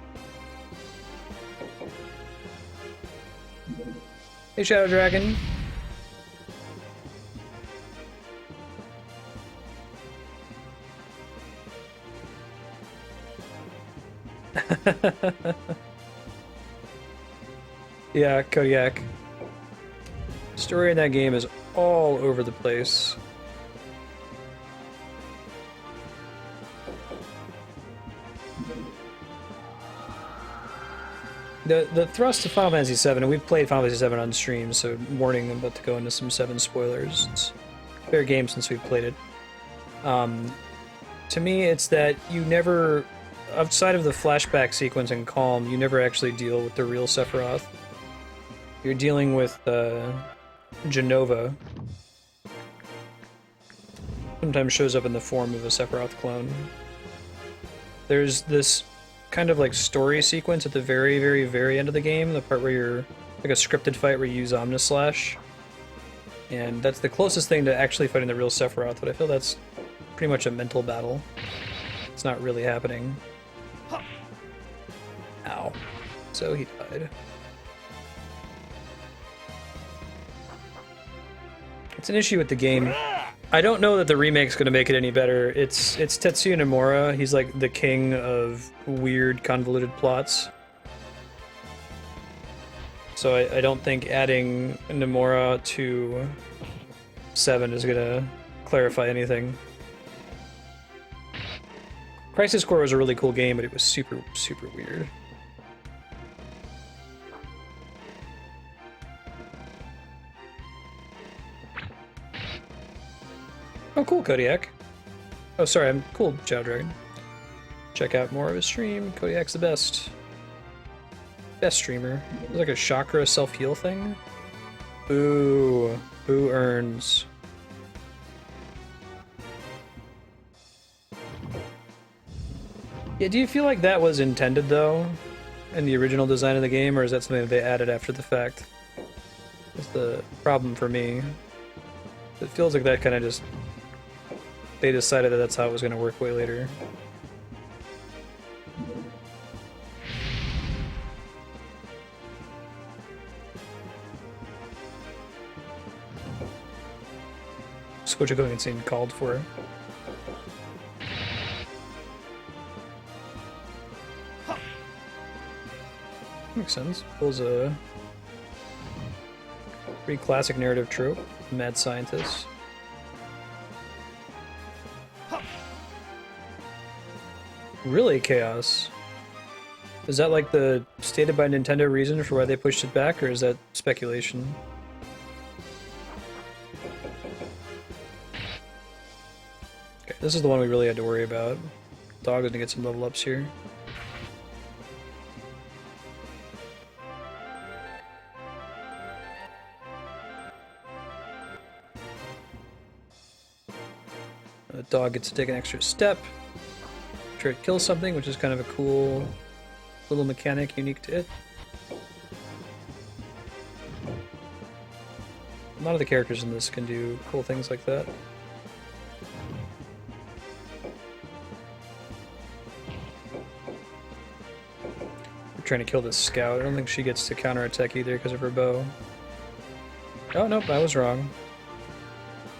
Hey, Shadow Dragon. Yeah, Kodiak. Story in that game is all over the place. The thrust of Final Fantasy VII, and we've played Final Fantasy VII on stream, so warning, I'm about to go into some 7 spoilers. It's a fair game since we've played it. To me, it's that you never, outside of the flashback sequence in Calm, you never actually deal with the real Sephiroth. You're dealing with Genova. Sometimes shows up in the form of a Sephiroth clone. There's this kind of like story sequence at the very, very, very end of the game, the part where you're like a scripted fight where you use Omnislash. And that's the closest thing to actually fighting the real Sephiroth, but I feel that's pretty much a mental battle. It's not really happening. Ow. So he died. It's an issue with the game. I don't know that the remake's going to make it any better. It's Tetsuya Nomura. He's like the king of weird, convoluted plots. So I don't think adding Nomura to 7 is going to clarify anything. Crisis Core was a really cool game, but it was super, super weird. Oh, cool, Kodiak. Oh, sorry, I'm cool, Chow Dragon. Check out more of his stream. Kodiak's the best. Best streamer. It's like a chakra self-heal thing. Boo. Boo earns. Yeah, do you feel like that was intended, though, in the original design of the game, or is that something that they added after the fact? That's the problem for me. It feels like that kind of just... They decided that that's how it was going to work way later. Switch going insane called for. Makes sense. Pulls a pretty classic narrative trope. Mad scientist. Really, Chaos? Is that like the stated by Nintendo reason for why they pushed it back, or is that speculation? Okay, this is the one we really had to worry about. Dog is gonna get some level ups here. The dog gets to take an extra step. Try to kill something, which is kind of a cool little mechanic unique to it. none of the characters in this can do cool things like that. We're trying to kill this scout. I don't think she gets to counterattack either because of her bow. Oh, nope, I was wrong.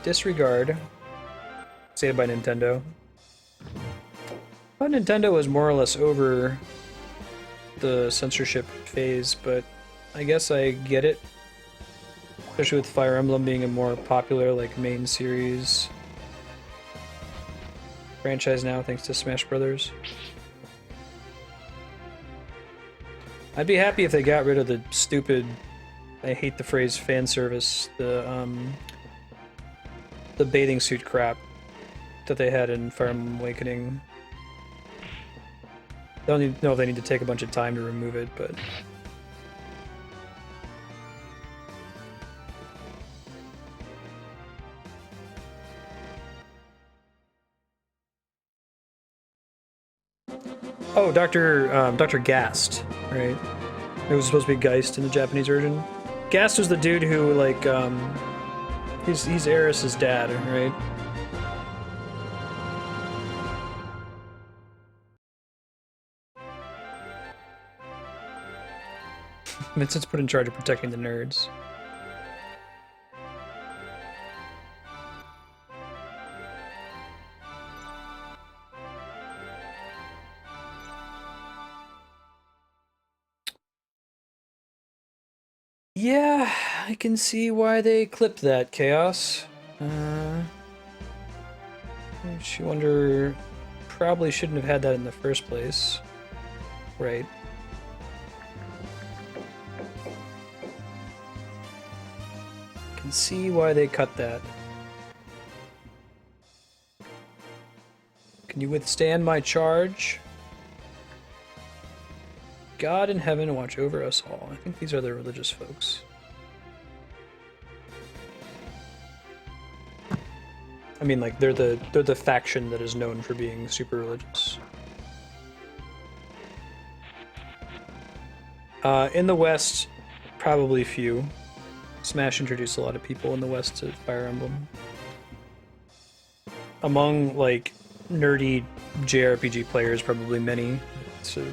Disregard. Saved by Nintendo. But Nintendo was more or less over the censorship phase, but I guess I get it. Especially with Fire Emblem being a more popular, like, main series franchise now, thanks to Smash Brothers. I'd be happy if they got rid of the stupid, I hate the phrase fan service, the bathing suit crap that they had in Fire Emblem Awakening. I don't know if they need to take a bunch of time to remove it, but... Oh, Dr. Gast, right? It was supposed to be Geist in the Japanese version. Gast was the dude who, like, he's Eris's dad, right? Vincent's put in charge of protecting the nerds. Yeah, I can see why they clipped that, Chaos. She wonder... Probably shouldn't have had that in the first place. Right. Can see why they cut that. Can you withstand my charge? God in heaven, watch over us all. I think these are the religious folks. I mean, like, they're the faction that is known for being super religious. In the West, probably few. Smash introduced a lot of people in the West to Fire Emblem. Among, like, nerdy JRPG players, probably many. It's a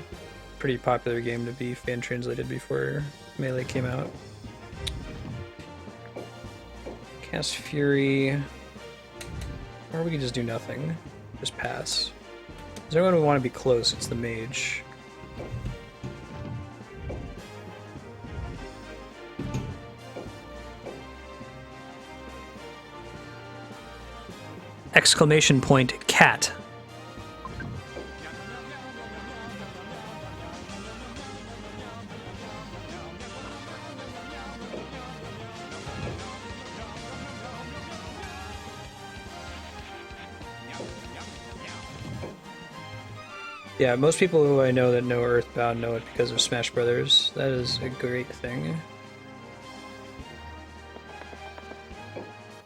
pretty popular game to be fan-translated before Melee came out. Cast Fury... Or we could just do nothing. Just pass. Is there anyone we want to be close? It's the mage. Exclamation point, cat. Yeah, most people who I know that know Earthbound know it because of Smash Brothers. That is a great thing.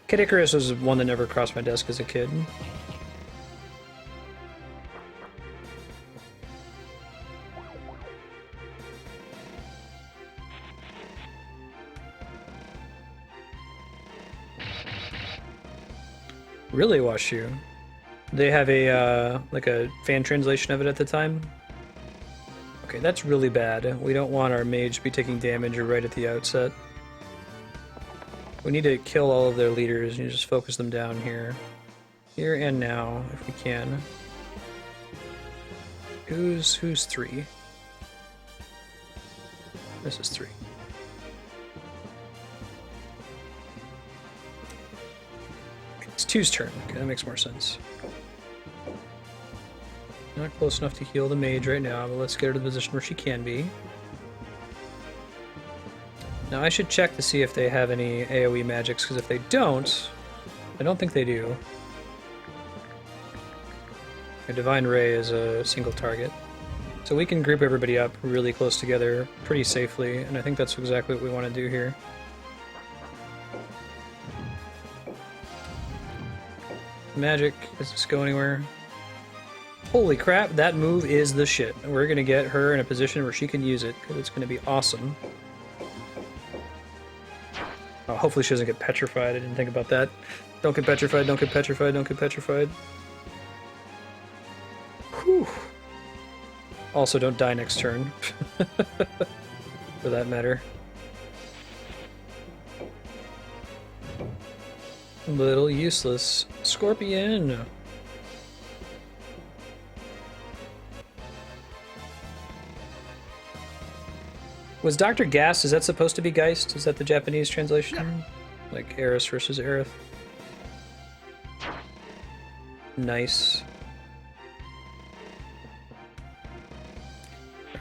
Kid Icarus was one that never crossed my desk as a kid. Really, Washu? They have a, like a fan translation of it at the time? Okay, that's really bad. We don't want our mage to be taking damage right at the outset. We need to kill all of their leaders and just focus them down here. Here and now, if we can. Who's 3? This is 3. It's 2's turn. Okay, that makes more sense. Not close enough to heal the mage right now, but let's get her to the position where she can be. Now I should check to see if they have any AoE magics, because if they don't, I don't think they do. A Divine Ray is a single target. So we can group everybody up really close together pretty safely, and I think that's exactly what we want to do here. Magic, does this go anywhere? Holy crap, that move is the shit. We're gonna get her in a position where she can use it, because it's gonna be awesome. Oh, hopefully she doesn't get petrified. I didn't think about that. Don't get petrified, don't get petrified, don't get petrified. Whew. Also, don't die next turn. For that matter. Little useless. Scorpion! Was Dr. Gas, is that supposed to be Geist? Is that the Japanese translation? Yeah. Like Eris versus Aerith? Nice.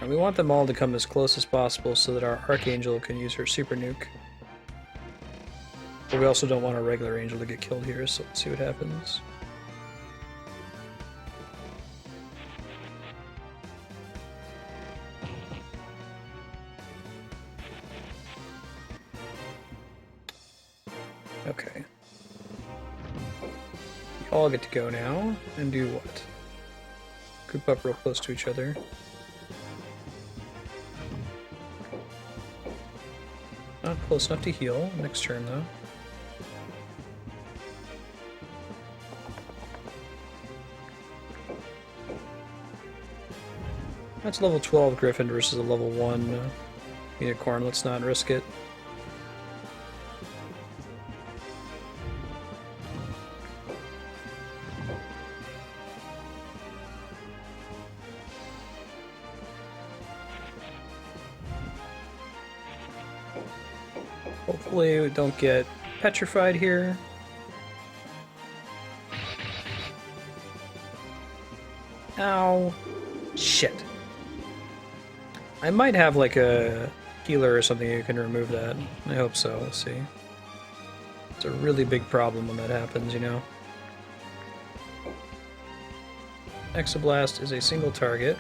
And we want them all to come as close as possible so that our Archangel can use her super nuke. But we also don't want our regular angel to get killed here, so let's see what happens. Okay. You all get to go now, and do what? Group up real close to each other. Not close enough to heal. Next turn, though. That's level 12 Griffin versus a level 1 Unicorn. Let's not risk it. Hopefully we don't get petrified here. Ow. Shit. I might have like a healer or something who can remove that. I hope so. We'll see. It's a really big problem when that happens, you know. Exoblast is a single target.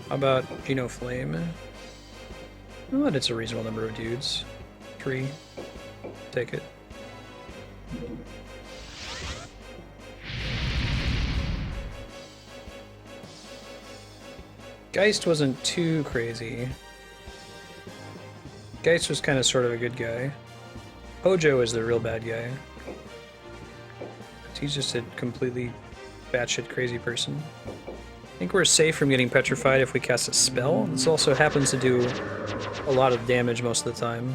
How about Genoflame? Oh, it's a reasonable number of dudes. 3. Take it. Geist wasn't too crazy. Geist was kind of sort of a good guy. Hojo is the real bad guy. He's just a completely batshit crazy person. I think we're safe from getting petrified if we cast a spell. This also happens to do a lot of damage most of the time.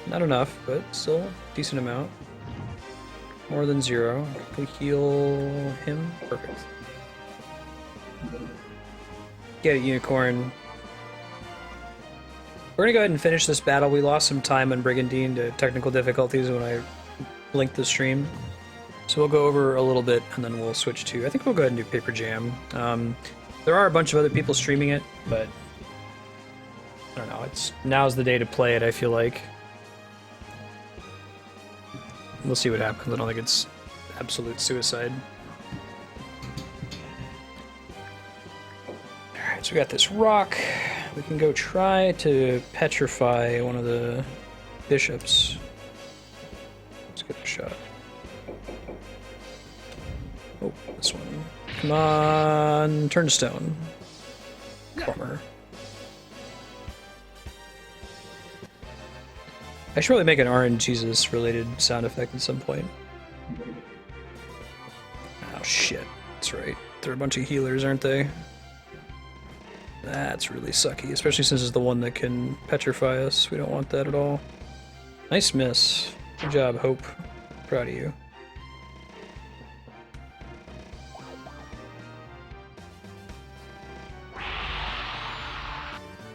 Not enough, but still a decent amount. More than 0. Can we heal him? Perfect. Get it, Unicorn. We're gonna go ahead and finish this battle. We lost some time on Brigandine to technical difficulties when I linked the stream. So we'll go over a little bit and then we'll switch to... I think we'll go ahead and do Paper Jam. There are a bunch of other people streaming it, but... I don't know, now's the day to play it, I feel like. We'll see what happens. I don't think it's absolute suicide. Alright, so we got this rock. We can go try to petrify one of the bishops. Let's give it a shot. Oh, this one. Come on, turn to stone. Bummer. I should really make an RNGesus related sound effect at some point. Oh shit, that's right. They're a bunch of healers, aren't they? That's really sucky, especially since it's the one that can petrify us. We don't want that at all. Nice miss. Good job, Hope. Proud of you.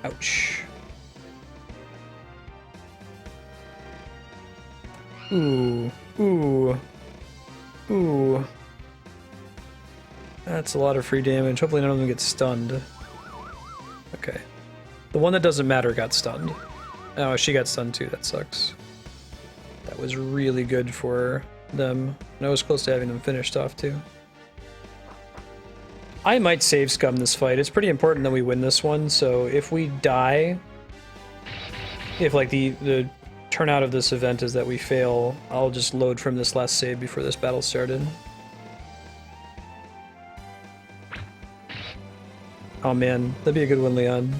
Ouch. Ooh. Ooh. Ooh. That's a lot of free damage. Hopefully none of them get stunned. Okay. The one that doesn't matter got stunned. Oh, she got stunned too. That sucks. That was really good for them. And I was close to having them finished off too. I might save scum this fight. It's pretty important that we win this one, so if we die... If, like, the turnout of this event is that we fail, I'll just load from this last save before this battle started. Oh man, that'd be a good one, Leon.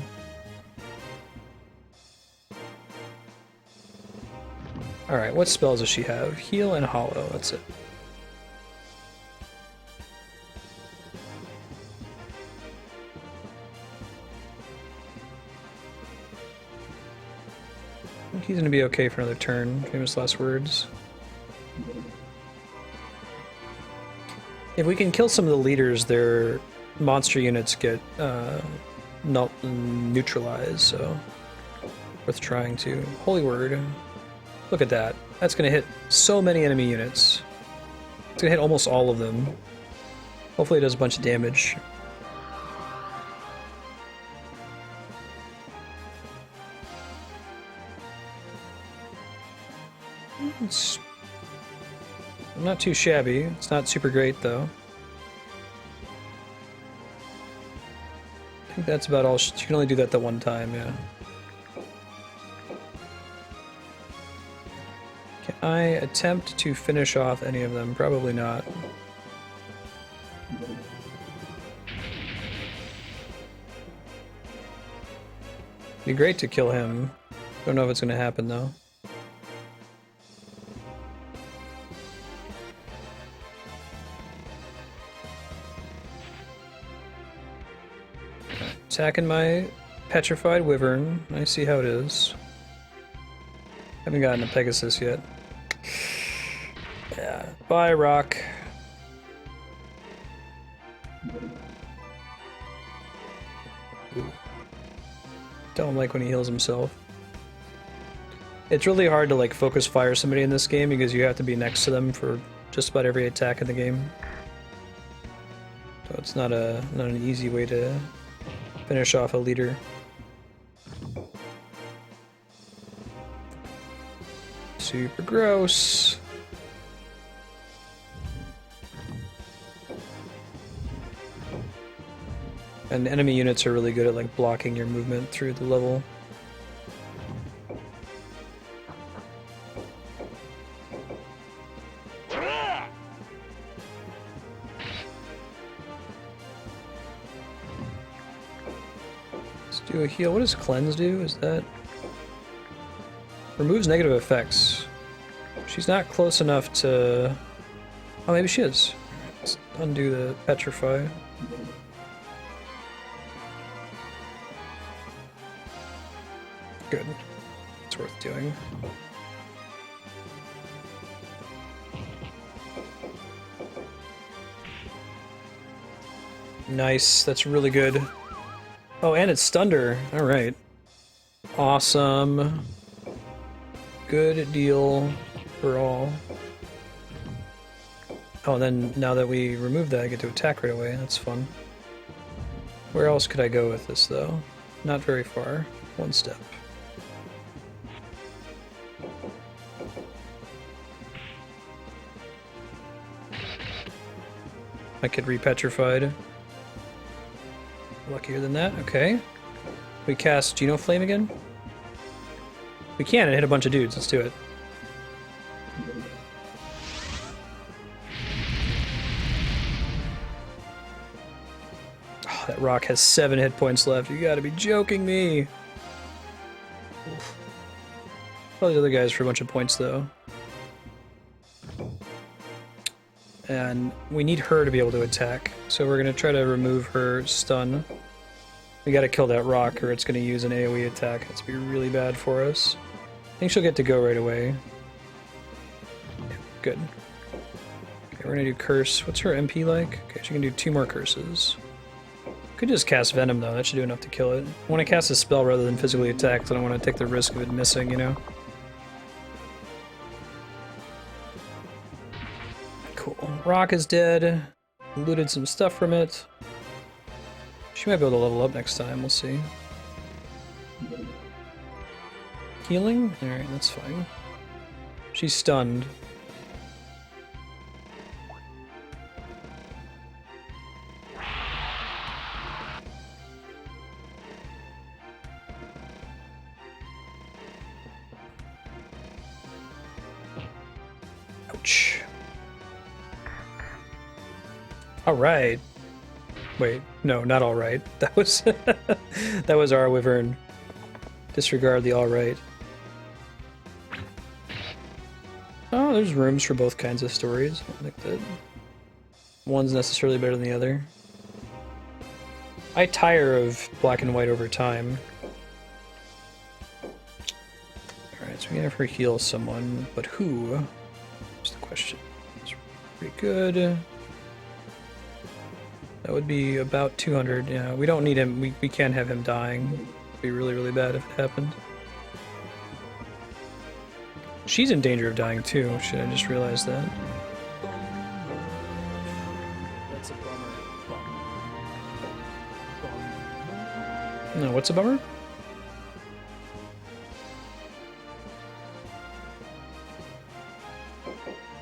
Alright, what spells does she have? Heal and Hollow, that's it. He's gonna be okay for another turn. Famous last words. If we can kill some of the leaders, their monster units get not neutralized, so worth trying to. Holy Word. Look at that. That's gonna hit so many enemy units. It's gonna hit almost all of them. Hopefully it does a bunch of damage. It's not too shabby. It's not super great, though. I think that's about all. She can only do that the one time, yeah. Can I attempt to finish off any of them? Probably not. Be great to kill him. Don't know if it's going to happen, though. Attacking my petrified wyvern. I see how it is. Haven't gotten a Pegasus yet. Yeah. Bye, Rock. Ooh. Don't like when he heals himself. It's really hard to like focus fire somebody in this game because you have to be next to them for just about every attack in the game. So it's not an easy way to finish off a leader. Super gross. And enemy units are really good at like blocking your movement through the level. Do a heal. What does cleanse do? Is that removes negative effects? She's not close enough to. Oh, maybe she is. Let's undo the petrify. Good. It's worth doing. Nice. That's really good. Oh, and it's stunned her. Alright. Awesome. Good deal for all. Oh, then now that we remove that, I get to attack right away. That's fun. Where else could I go with this, though? Not very far. One step. I could re-petrified. Luckier than that, okay. We cast Genoflame again? We can and hit a bunch of dudes, let's do it. Oh, that rock has 7 hit points left, you gotta be joking me! Oof. All these other guys for a bunch of points though. And we need her to be able to attack, so we're gonna try to remove her stun. We gotta kill that rock or it's gonna use an AoE attack. It's gonna be really bad for us. I think she'll get to go right away. Yeah, good. Okay, we're gonna do curse. What's her MP like? Okay, she can do 2 more curses. Could just cast Venom though, that should do enough to kill it. I wanna cast a spell rather than physically attack, so I don't wanna take the risk of it missing, you know? Cool. Rock is dead. Looted some stuff from it. She might be able to level up next time, we'll see. Healing? Alright, that's fine. She's stunned. Ouch. Alright. Wait, no, not alright. That was that was our wyvern. Disregard the alright. Oh, there's rooms for both kinds of stories. I don't think that one's necessarily better than the other. I tire of black and white over time. Alright, so we can have her heal someone, but who? That's the question. It's pretty good. That would be about 200. Yeah, we don't need him. We can't have him dying. It'd be really, really bad if it happened. She's in danger of dying too. Should I just realize that? That's a bummer. No, what's a bummer?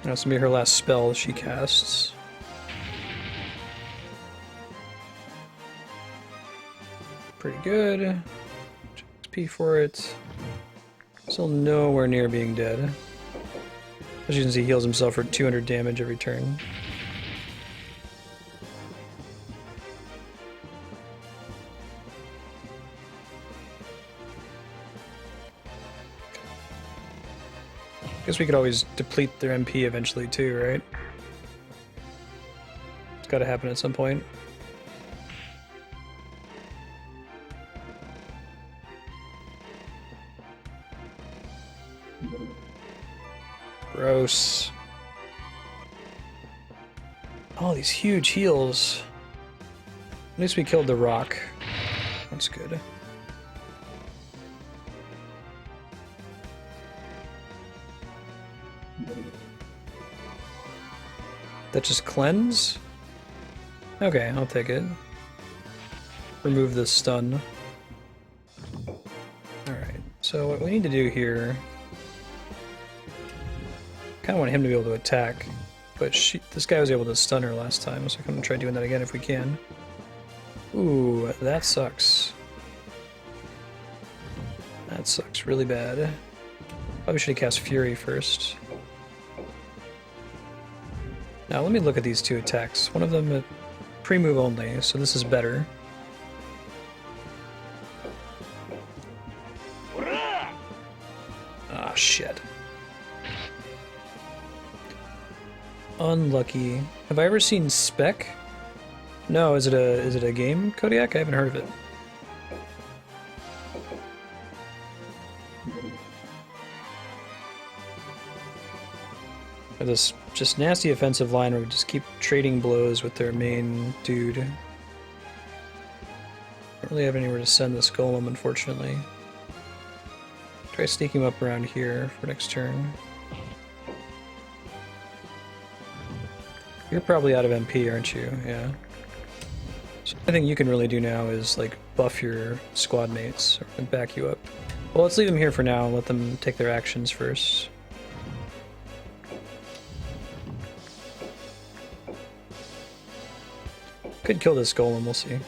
That's gonna be her last spell she casts. Pretty good. XP for it. Still nowhere near being dead. As you can see, he heals himself for 200 damage every turn. Guess we could always deplete their MP eventually too, right? It's gotta happen at some point. Gross. Oh, these huge heals. At least we killed the rock. That's good. That just cleanse? Okay, I'll take it. Remove the stun. Alright, so what we need to do here... I kind of want him to be able to attack, but this guy was able to stun her last time, so I'm going to try doing that again if we can. Ooh, that sucks. That sucks really bad. Probably should have cast Fury first. Now let me look at these two attacks. One of them pre-move only, so this is better. Ah, shit. Unlucky. Have I ever seen Spec? No, is it a game, Kodiak? I haven't heard of it. This just nasty offensive line where we just keep trading blows with their main dude. Don't really have anywhere to send this golem, unfortunately. Try sneaking him up around here for next turn. You're probably out of MP, aren't you? Yeah. So the thing you can really do now is like buff your squad mates and back you up. Well, let's leave them here for now and let them take their actions first. Could kill this golem, we'll see.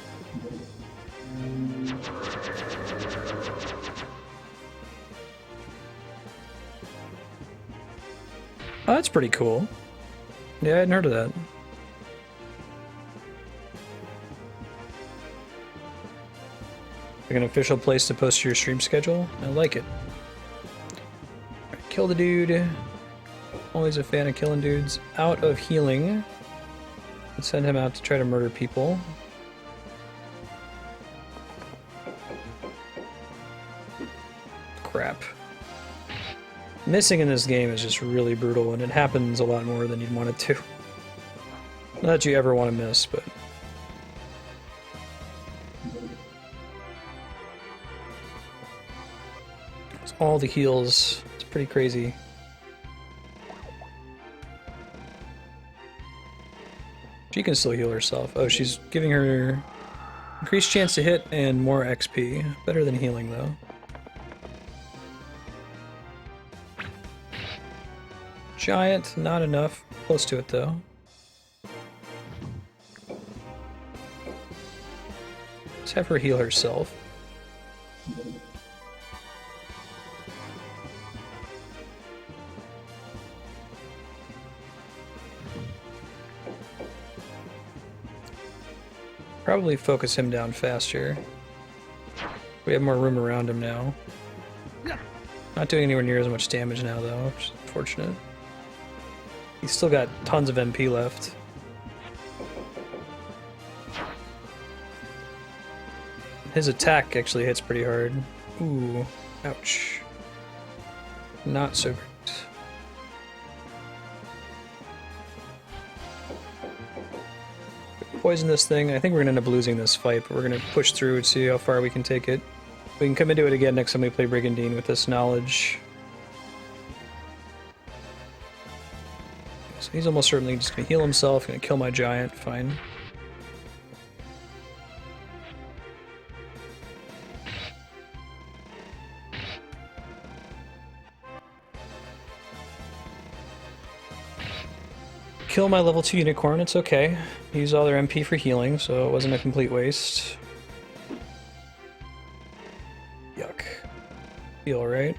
Oh, that's pretty cool. Yeah, I hadn't heard of that. Like an official place to post your stream schedule? I like it. Right, kill the dude. Always a fan of killing dudes. Out of healing. Let's send him out to try to murder people. Crap. Missing in this game is just really brutal, and it happens a lot more than you'd want it to. Not that you ever want to miss, but... It's all the heals. It's pretty crazy. She can still heal herself. Oh, she's giving her increased chance to hit and more XP. Better than healing, though. Giant, not enough. Close to it, though. Let's have her heal herself. Probably focus him down faster. We have more room around him now. Not doing anywhere near as much damage now, though, which is unfortunate. He's still got tons of MP left. His attack actually hits pretty hard. Ooh, ouch. Not so great. Poison this thing. I think we're gonna end up losing this fight, but we're gonna push through and see how far we can take it. We can come into it again next time we play Brigandine with this knowledge. So he's almost certainly just gonna heal himself, gonna kill my giant, fine. Kill my level 2 unicorn, it's okay. Use all their MP for healing, so it wasn't a complete waste. Yuck. Feel right?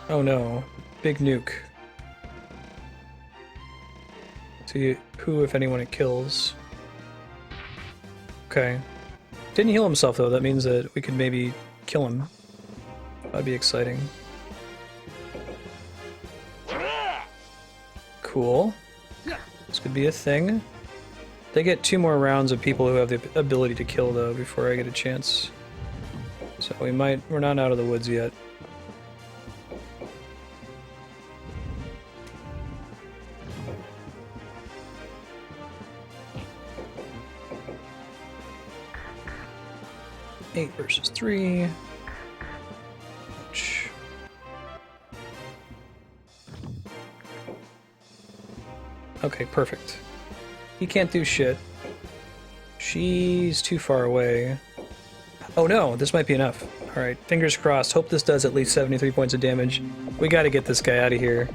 Oh no. Big nuke. See who, if anyone, it kills. Okay. Didn't heal himself though, that means that we could maybe kill him. That'd be exciting. Cool. This could be a thing. They get 2 more rounds of people who have the ability to kill though before I get a chance. So we're not out of the woods yet. Eight versus 3. Ouch. Okay, perfect. He can't do shit. She's too far away. Oh no, this might be enough. Alright, fingers crossed. Hope this does at least 73 points of damage. We gotta get this guy out of here.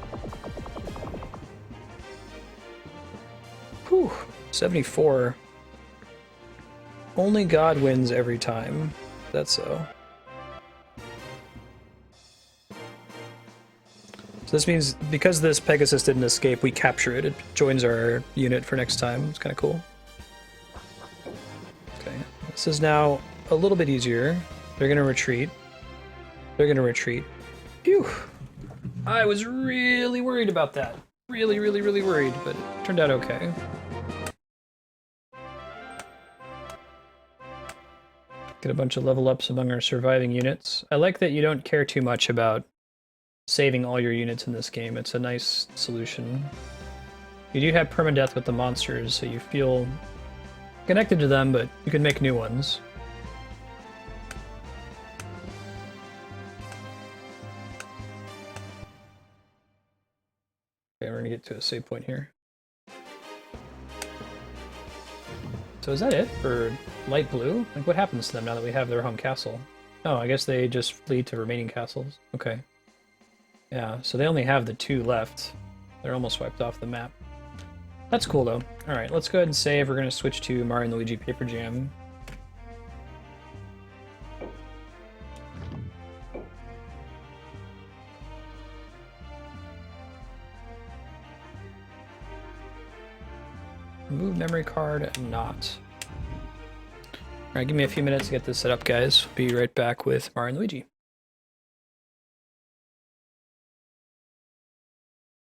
Whew, 74. Only God wins every time. That's so. So this means, because this Pegasus didn't escape, we capture it. It joins our unit for next time. It's kind of cool. Okay, this is now a little bit easier. They're going to retreat. They're going to retreat. Phew! I was really worried about that. Really, really, really worried, but it turned out okay. Get a bunch of level ups among our surviving units. I like that you don't care too much about saving all your units in this game. It's a nice solution. You do have permadeath with the monsters, so you feel connected to them, but you can make new ones. Okay, we're gonna get to a save point here. So is that it for light blue? Like, what happens to them now that we have their home castle? Oh, I guess they just flee to remaining castles. Okay. Yeah, so they only have the 2 left. They're almost wiped off the map. That's cool, though. Alright, let's go ahead and save. We're going to switch to Mario and Luigi Paper Jam. Move memory card, not. Alright, give me a few minutes to get this set up, guys. Be right back with Mario and Luigi.